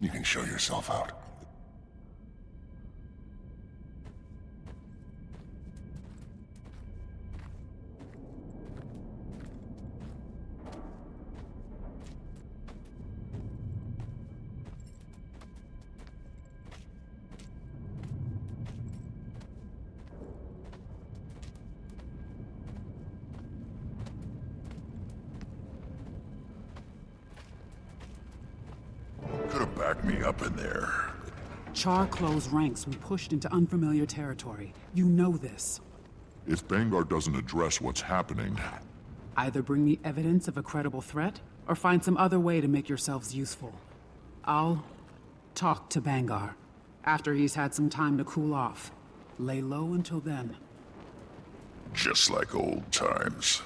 S1: You can show yourself out.
S2: Could have backed me up in there.
S8: Charr closed ranks when pushed into unfamiliar territory. You know this.
S21: If Bangar doesn't address what's happening...
S8: Either bring me evidence of a credible threat, or find some other way to make yourselves useful. I'll talk to Bangar, after he's had some time to cool off. Lay low until then.
S2: Just like old times.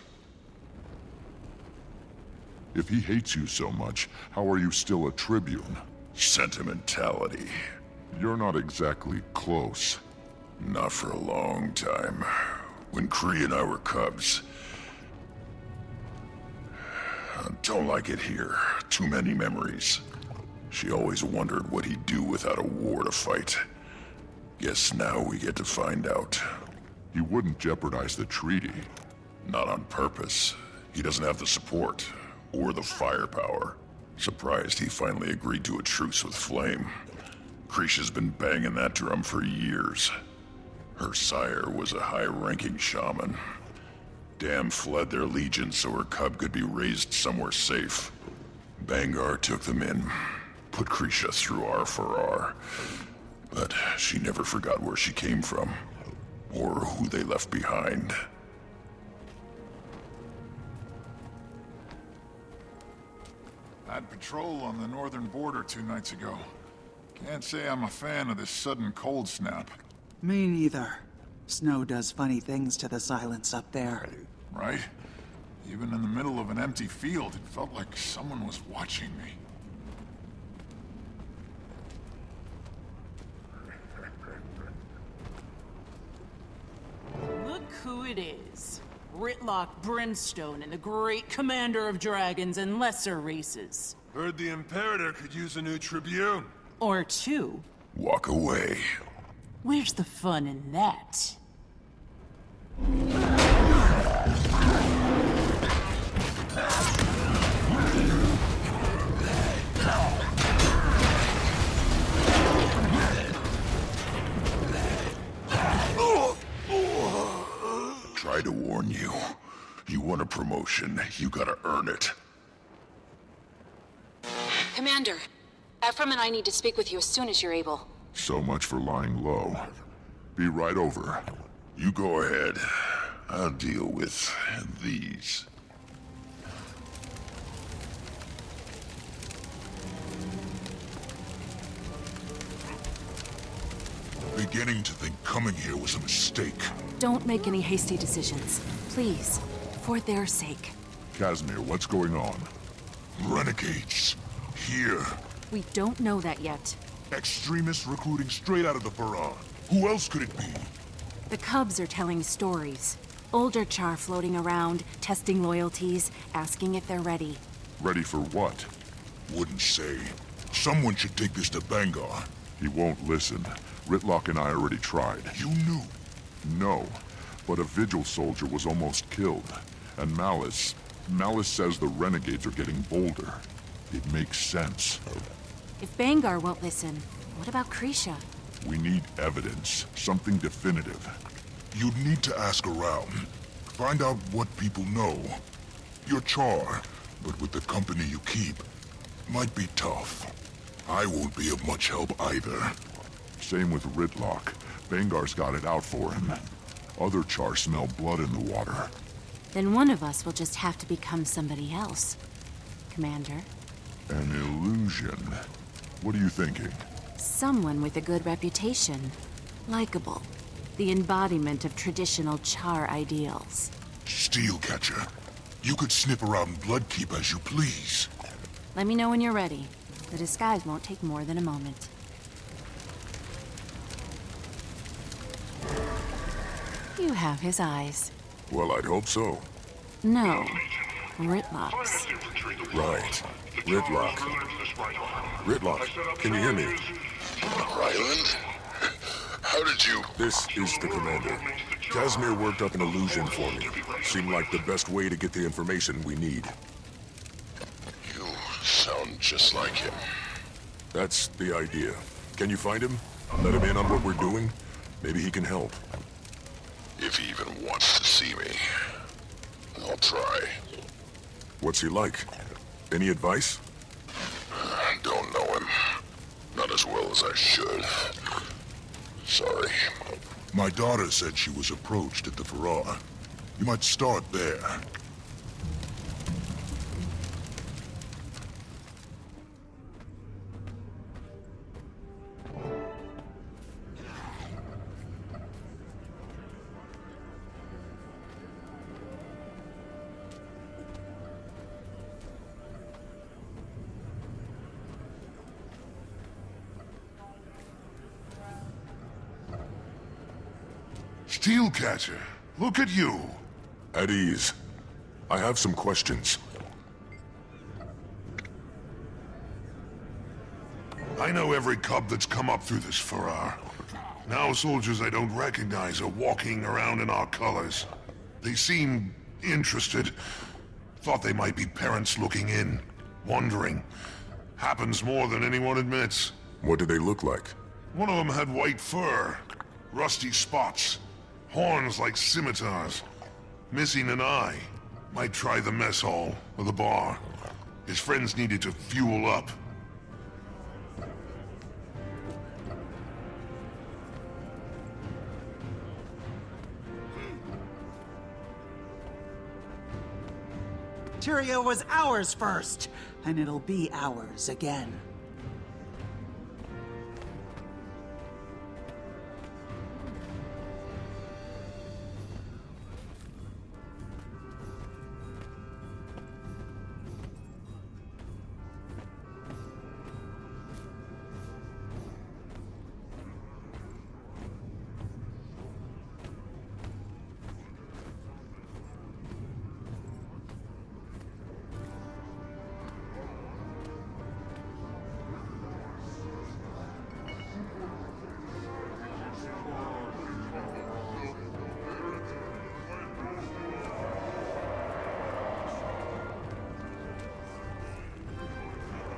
S21: If he hates you so much, how are you still a Tribune?
S2: Sentimentality.
S21: You're not exactly close.
S2: Not for a long time. When Kree and I were cubs. I don't like it here. Too many memories. She always wondered what he'd do without a war to fight. Guess now we get to find out.
S21: He wouldn't jeopardize the treaty.
S2: Not on purpose. He doesn't have the support. Or the firepower. Surprised he finally agreed to a truce with Flame. Krisha's been banging that drum for years. Her sire was a high-ranking shaman. Dam fled their legion so her cub could be raised somewhere safe. Bangar took them in, put Krisha through R for R. But she never forgot where she came from, or who they left behind.
S3: I had patrol on the northern border 2 nights ago. Can't say I'm a fan of this sudden cold snap.
S9: Me neither. Snow does funny things to the silence up there.
S3: Right? Even in the middle of an empty field, it felt like someone was watching me.
S5: Look who it is. Ritlock Brimstone and the great commander of dragons and lesser races.
S15: Heard the Imperator could use a new Tribune.
S5: Or 2.
S2: Walk away.
S5: Where's the fun in that?
S2: Try to warn you. You want a promotion, you gotta earn it.
S7: Commander, Ephraim and I need to speak with you as soon as you're able.
S21: So much for lying low. Be right over.
S2: You go ahead. I'll deal with these.
S1: Beginning to think coming here was a mistake.
S7: Don't make any hasty decisions. Please, for their sake.
S21: Casimir, what's going on?
S1: Renegades. Here.
S7: We don't know that yet.
S1: Extremists recruiting straight out of the Faran. Who else could it be?
S7: The Cubs are telling stories. Older Charr floating around, testing loyalties, asking if they're ready.
S21: Ready for what?
S1: Wouldn't say. Someone should take this to Bangar.
S21: He won't listen. Ritlock and I already tried.
S1: You knew?
S21: No, but a Vigil soldier was almost killed. And Malice says the renegades are getting bolder. It makes sense.
S7: If Bangar won't listen, what about Krisha?
S21: We need evidence, something definitive.
S1: You'd need to ask around. Find out what people know. You're Charr, but with the company you keep, might be tough. I won't be of much help either.
S21: Same with Ritlock. Bangar's got it out for him. Other Charr smell blood in the water.
S7: Then one of us will just have to become somebody else. Commander?
S21: An illusion. What are you thinking?
S7: Someone with a good reputation. Likeable. The embodiment of traditional Charr ideals.
S1: Steelcatcher. You could sniff around Bloodkeep as you please.
S7: Let me know when you're ready. The disguise won't take more than a moment. You have his eyes.
S1: Well, I'd hope so.
S7: No. Ritlocks.
S21: Right. Ritlock. Ritlock, can you hear me?
S2: Ryland? How did you...
S21: This is the commander. Casimir worked up an illusion for me. Seemed like the best way to get the information we need.
S2: You sound just like him.
S21: That's the idea. Can you find him? Let him in on what we're doing? Maybe he can help.
S2: If he even wants to see me, I'll try.
S21: What's he like? Any advice?
S2: Don't know him. Not as well as I should. Sorry.
S1: My daughter said she was approached at the Farrar. You might start there. Steelcatcher, look at you.
S21: At ease. I have some questions.
S1: I know every cub that's come up through this Farrar. Now soldiers I don't recognize are walking around in our colors. They seem interested. Thought they might be parents looking in, wondering. Happens more than anyone admits.
S21: What do they look like?
S1: One of them had white fur, rusty spots, horns like scimitars, missing an eye. Might try the mess hall or the bar. His friends needed to fuel up.
S9: Tyria was ours first, and it'll be ours again.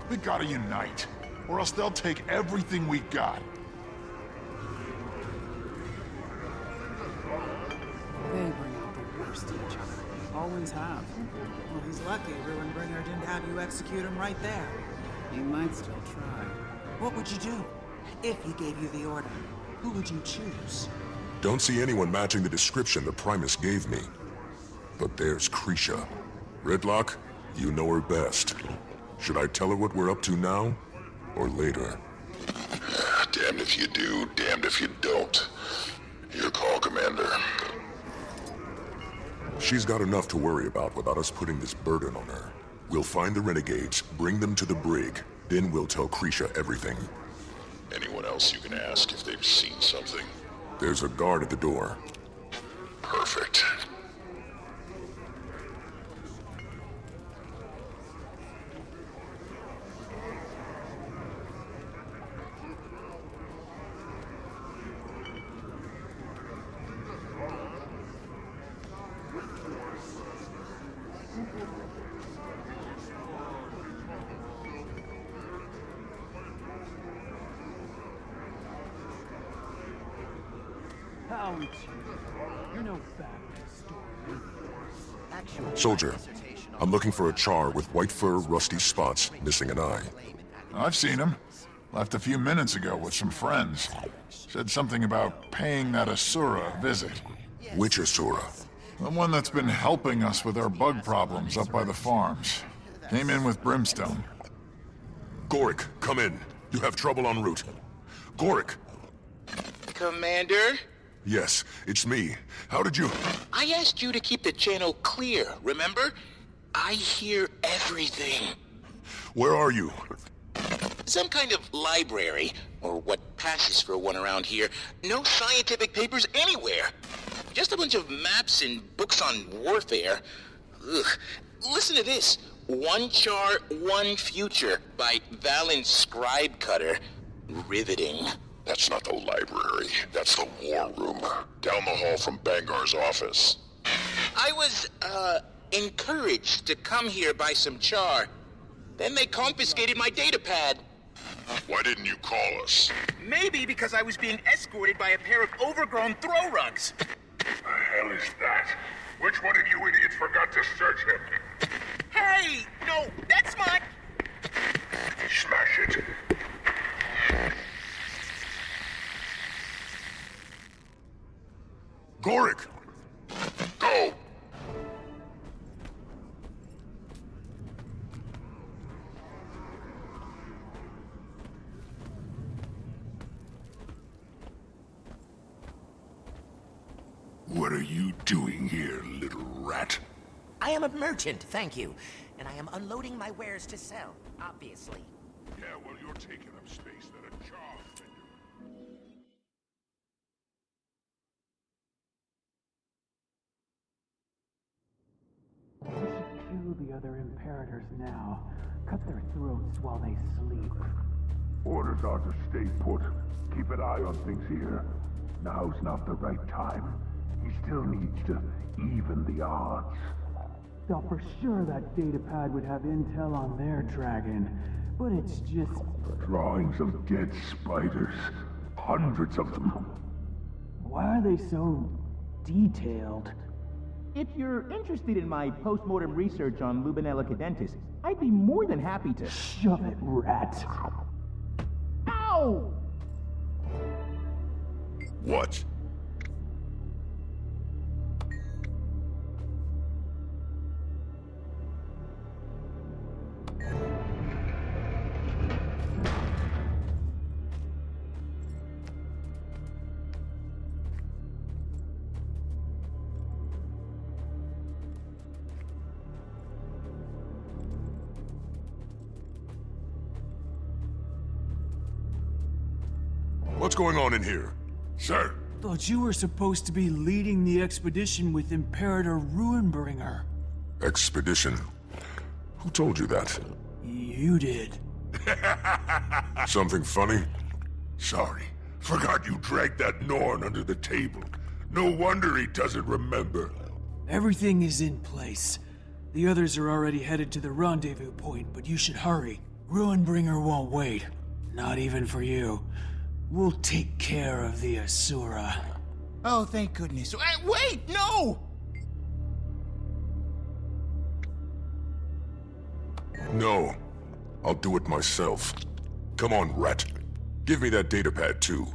S3: We gotta unite, or else they'll take everything we got.
S8: They bring out the worst in each other. Always have.
S9: Well, he's lucky Ruinbringer didn't have you execute him right there.
S8: He might still try.
S9: What would you do? If he gave you the order, who would you choose?
S21: Don't see anyone matching the description the Primus gave me. But there's Krisha. Ritlock, you know her best. Should I tell her what we're up to now? Or later?
S2: Damned if you do, damned if you don't. Your call, Commander.
S21: She's got enough to worry about without us putting this burden on her. We'll find the renegades, bring them to the brig, then we'll tell Krisha everything.
S2: Anyone else you can ask if they've seen something?
S21: There's a guard at the door.
S2: Perfect.
S10: You're no bad story.
S21: Soldier, I'm looking for a Charr with white fur, rusty spots, missing an eye.
S3: I've seen him. Left a few minutes ago with some friends. Said something about paying that Asura a visit.
S21: Which Asura?
S3: The one that's been helping us with our bug problems up by the farms. Came in with brimstone.
S21: Gorik, come in. You have trouble en route. Gorik!
S16: Commander?
S21: Yes, it's me. How did you...
S16: I asked you to keep the channel clear, remember? I hear everything.
S21: Where are you?
S16: Some kind of library, or what passes for one around here. No scientific papers anywhere. Just a bunch of maps and books on warfare. Ugh. Listen to this. One Charr, One Future by Valen Scribe Cutter. Riveting.
S2: That's not the library. That's the war room. Down the hall from Bangar's office.
S16: I was, encouraged to come here by some Charr. Then they confiscated my datapad.
S2: Why didn't you call us?
S16: Maybe because I was being escorted by a pair of overgrown throw rugs.
S3: The hell is that? Which one of you idiots forgot to search him?
S16: Hey! No, that's mine!
S3: Smash it.
S2: Gorik! Go!
S1: What are you doing here, little rat?
S13: I am a merchant, thank you. And I am unloading my wares to sell, obviously.
S2: Yeah, well, you're taking up space that a Charr can
S10: We should kill the other Imperators now. Cut their throats while they sleep.
S3: Orders are to stay put. Keep an eye on things here. Now's not the right time. He still needs to even the odds.
S10: Thought for sure that datapad would have intel on their dragon, but it's just...
S3: Drawings of dead spiders. Hundreds of them.
S10: Why are they so detailed?
S4: If you're interested in my post-mortem research on Lubinella cadentis, I'd be more than happy to...
S10: Shove it, rat.
S4: Ow!
S2: What? What's going on in here? Sir?
S10: Thought you were supposed to be leading the expedition with Imperator Ruinbringer.
S2: Expedition? Who told you that?
S10: You did.
S2: Something funny? Sorry. Forgot you dragged that Norn under the table. No wonder he doesn't remember.
S10: Everything is in place. The others are already headed to the rendezvous point, but you should hurry. Ruinbringer won't wait. Not even for you. We'll take care of the Asura.
S4: Oh, thank goodness. Wait, no!
S2: No. I'll do it myself. Come on, rat. Give me that datapad, too.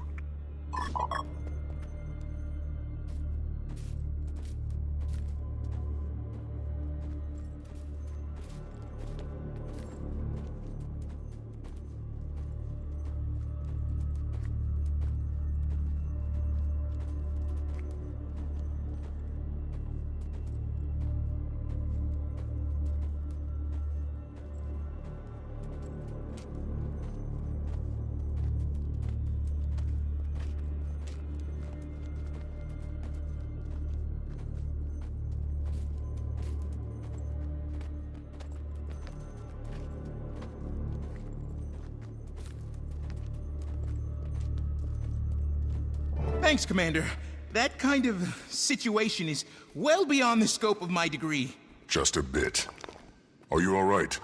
S4: Thanks, Commander. That kind of situation is well beyond the scope of my degree.
S2: Just a bit. Are you all right?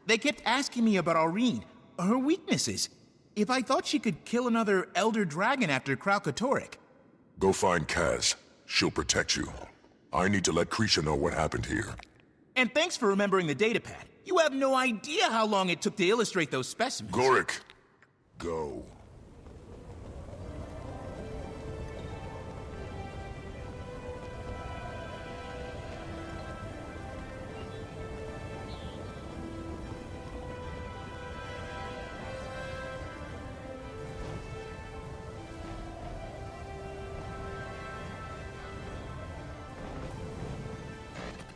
S4: They kept asking me about Aurene, her weaknesses. If I thought she could kill another Elder Dragon after Kralkatorrik.
S2: Go find Kaz. She'll protect you. I need to let Krisha know what happened here.
S4: And thanks for remembering the datapad. You have no idea how long it took to illustrate those specimens.
S2: Gorik, go.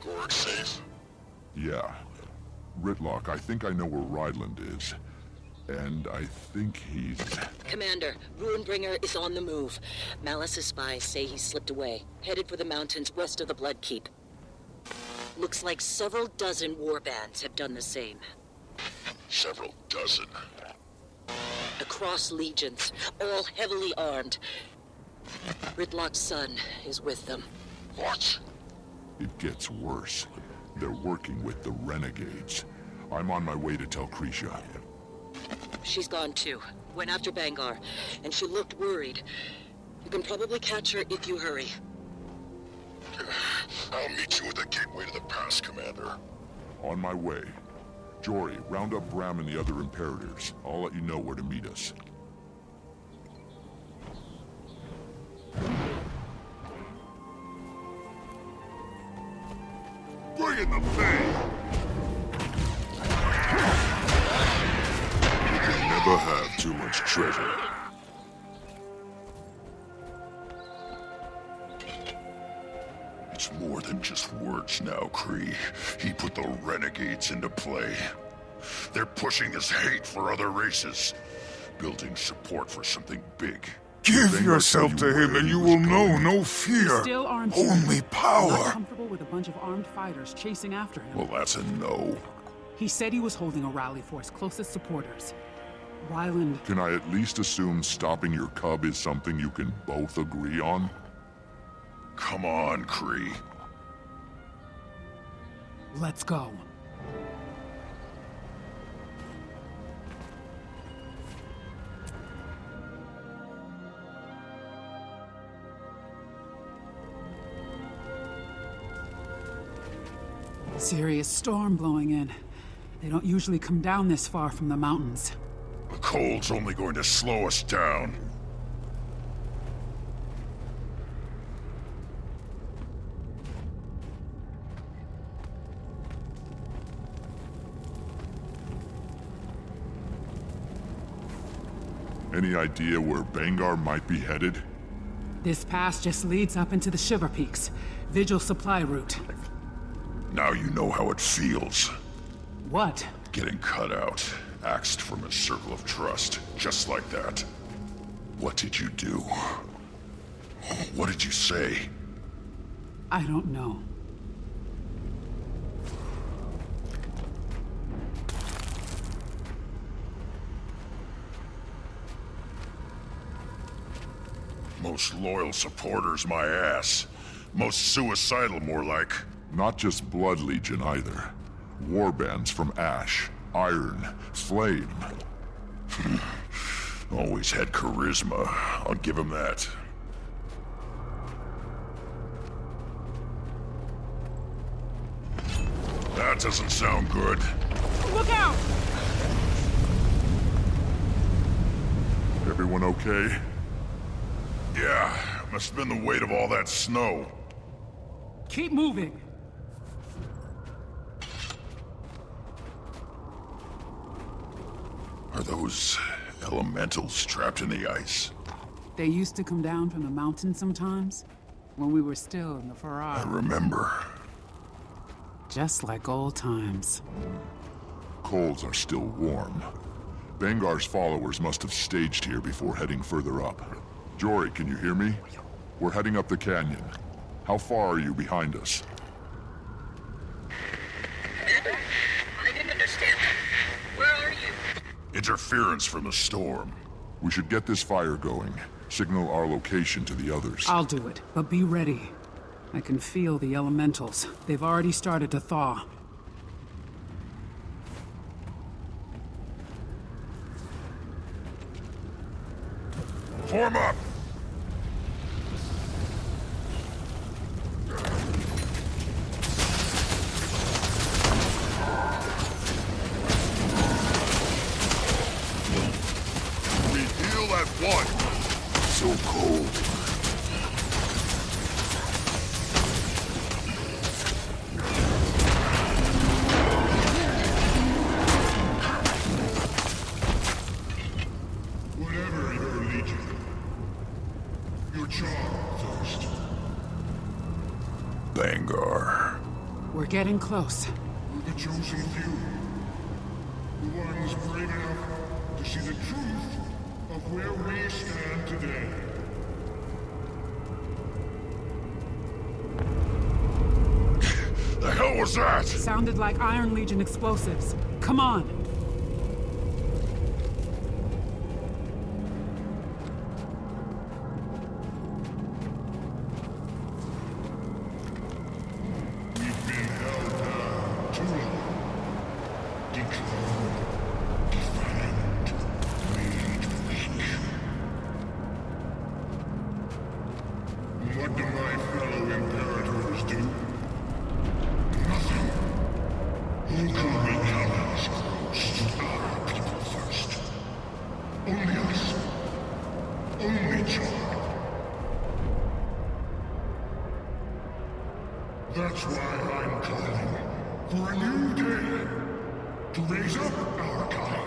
S2: Gorik safe?
S3: Yeah. Ritlock, I think I know where Rydland is. And I think he's...
S6: Commander, Ruinbringer is on the move. Malice's spies say he slipped away, headed for the mountains west of the Blood Keep. Looks like several dozen warbands have done the same.
S2: Several dozen?
S6: Across legions, all heavily armed. Ridlock's son is with them.
S2: What?
S21: It gets worse. They're working with the renegades. I'm on my way to tell Krisha.
S6: She's gone too. Went after Bangar, and she looked worried. You can probably catch her if you hurry.
S2: I'll meet you at the gateway to the pass, Commander.
S21: On my way. Jory, round up Bram and the other Imperators. I'll let you know where to meet us.
S3: Bring in the bay!
S21: You can never have too much treasure.
S2: It's more than just words now, Kree. He put the renegades into play. They're pushing his hate for other races, building support for something big.
S3: Give yourself to him and you will know no fear.
S8: Still armed.
S3: Only
S8: Not
S3: power.
S8: comfortable with a bunch of armed fighters chasing after him.
S2: Well, that's a no.
S8: He said he was holding a rally for his closest supporters. Ryland.
S21: Can I at least assume stopping your cub is something you can both agree on?
S2: Come on, Kree.
S8: Let's go. Serious storm blowing in. They don't usually come down this far from the mountains.
S2: The cold's only going to slow us down.
S21: Any idea where Bangar might be headed?
S8: This pass just leads up into the Shiver Peaks. Vigil supply route.
S2: Now you know how it feels.
S8: What?
S2: Getting cut out, axed from a circle of trust, just like that. What did you do? What did you say?
S8: I don't know.
S2: Most loyal supporters, my ass. Most suicidal, more like.
S21: Not just Blood Legion either. Warbands from Ash, Iron, Flame.
S2: Always had charisma. I'll give him that. That doesn't sound good.
S8: Look out!
S21: Everyone okay?
S2: Yeah, must have been the weight of all that snow.
S8: Keep moving!
S2: Are those elementals trapped in the ice?
S8: They used to come down from the mountain sometimes, when we were still in the Farrar.
S2: I remember.
S8: Just like old times.
S21: Colds are still warm. Bangar's followers must have staged here before heading further up. Jory, can you hear me? We're heading up the canyon. How far are you behind us?
S16: I didn't understand. Where are you?
S2: Interference from the storm.
S21: We should get this fire going. Signal our location to the others.
S8: I'll do it, but be ready. I can feel the elementals. They've already started to thaw.
S2: Form up! We heal at one. So cold.
S3: Whatever your legion, your Charr first.
S2: Bangar.
S8: We're getting close.
S3: The chosen few. The ones brave enough to see the truth of where we stand today.
S2: The hell
S15: was that?
S8: Sounded like Iron Legion explosives. Come on.
S1: We've been held down too long. Declared, defined, made weak. What do my fellow imperators do? Nothing. Who can become as close to our people first? Only us. Only Charr. That's why I'm calling for a new day to raise up our kind.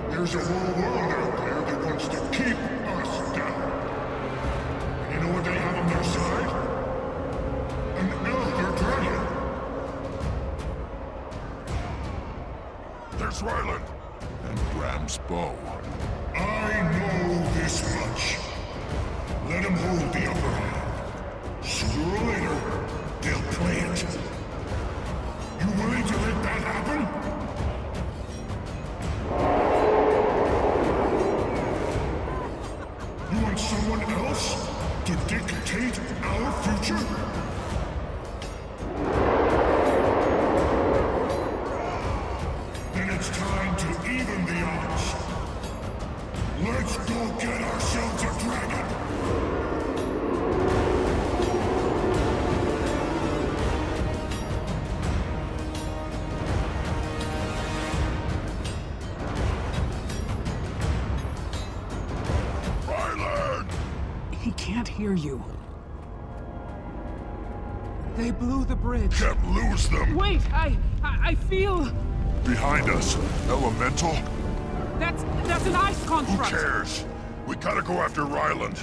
S1: There's a whole world out there that wants to keep us down. And you know what they have on their side? An elder dragon.
S15: There's Ryland. And Bram's bow.
S1: I know this much. Let him hold the upper hand. Sooner or later, they'll play it. You willing to let that happen? You want someone else to dictate our future? Then it's time to even the odds. Let's go get ourselves a dragon!
S8: He can't hear you. They blew the bridge.
S15: Can't lose them.
S8: Wait, I feel...
S15: Behind us. Elemental?
S8: That's an ice construct.
S15: Who cares? We gotta go after Ryland.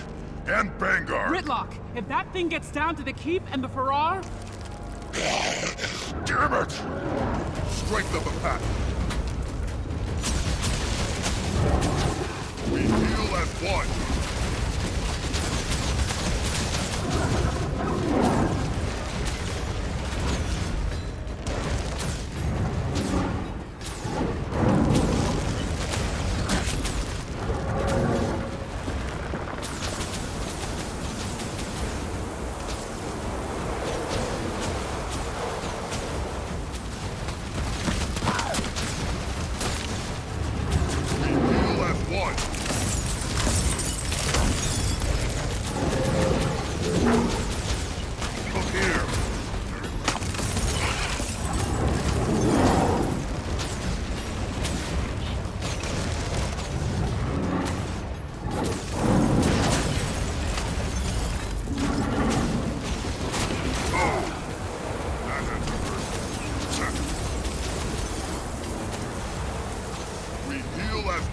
S15: And Bangar.
S8: Gridlock, if that thing gets down to the keep and the Farrar...
S15: Damn it! Strength of the pack. We heal at one.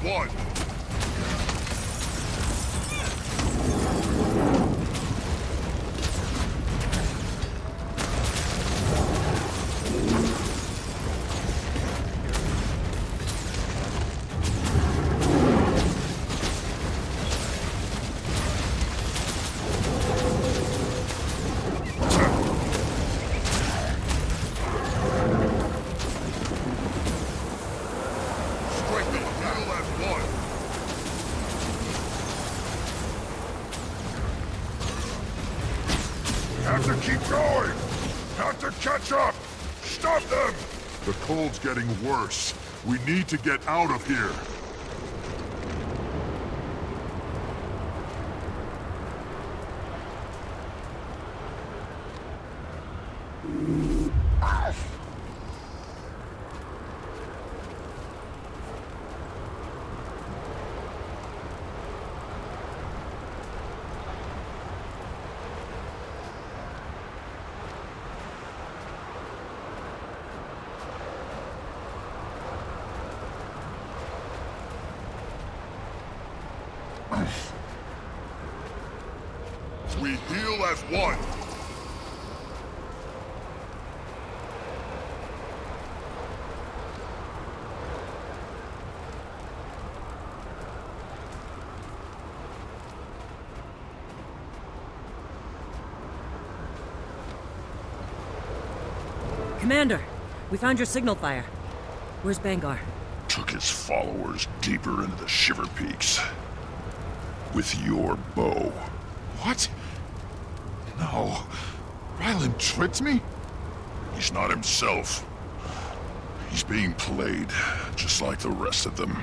S15: One. Have to keep going! Have to catch up! Stop them! The cold's getting worse. We need to get out of here.
S1: we heal as one.
S6: Commander, we found your signal fire. Where's Bangar?
S2: Took his followers deeper into the Shiver Peaks. With your bow.
S15: What? No. Ryland tricked me?
S2: He's not himself. He's being played, just like the rest of them.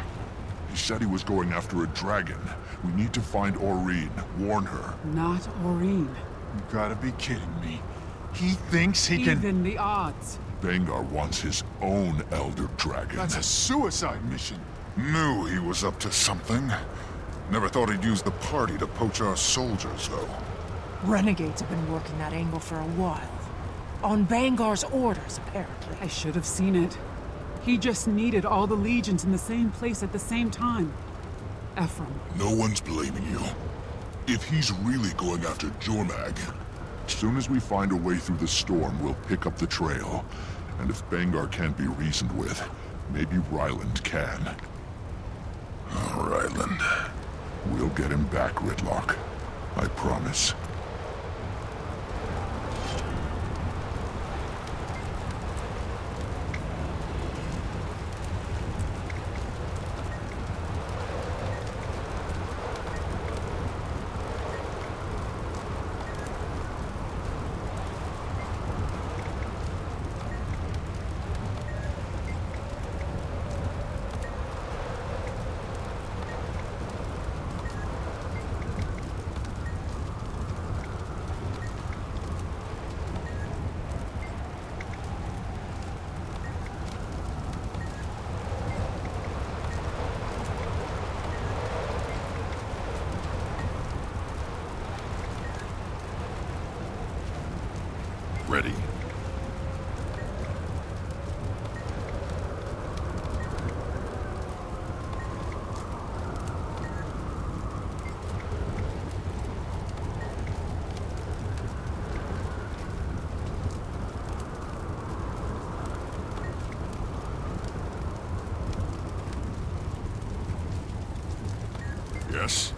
S1: He said he was going after a dragon. We need to find Aurene. Warn her.
S8: Not Aurene.
S15: You gotta be kidding me. He thinks he can...
S8: Even the odds.
S1: Bangar wants his own Elder Dragon.
S15: That's a suicide mission.
S1: Knew he was up to something. Never thought he'd use the party to poach our soldiers, though.
S5: Renegades have been working that angle for a while. On Bangar's orders, apparently.
S8: I should have seen it. He just needed all the legions in the same place at the same time. Ephraim.
S1: No one's blaming you. If he's really going after Jormag, as soon as we find a way through the storm, we'll pick up the trail. And if Bangar can't be reasoned with, maybe Ryland can.
S2: Oh, Ryland.
S1: We'll get him back, Ridlock. I promise.
S2: Ready.
S1: Yes?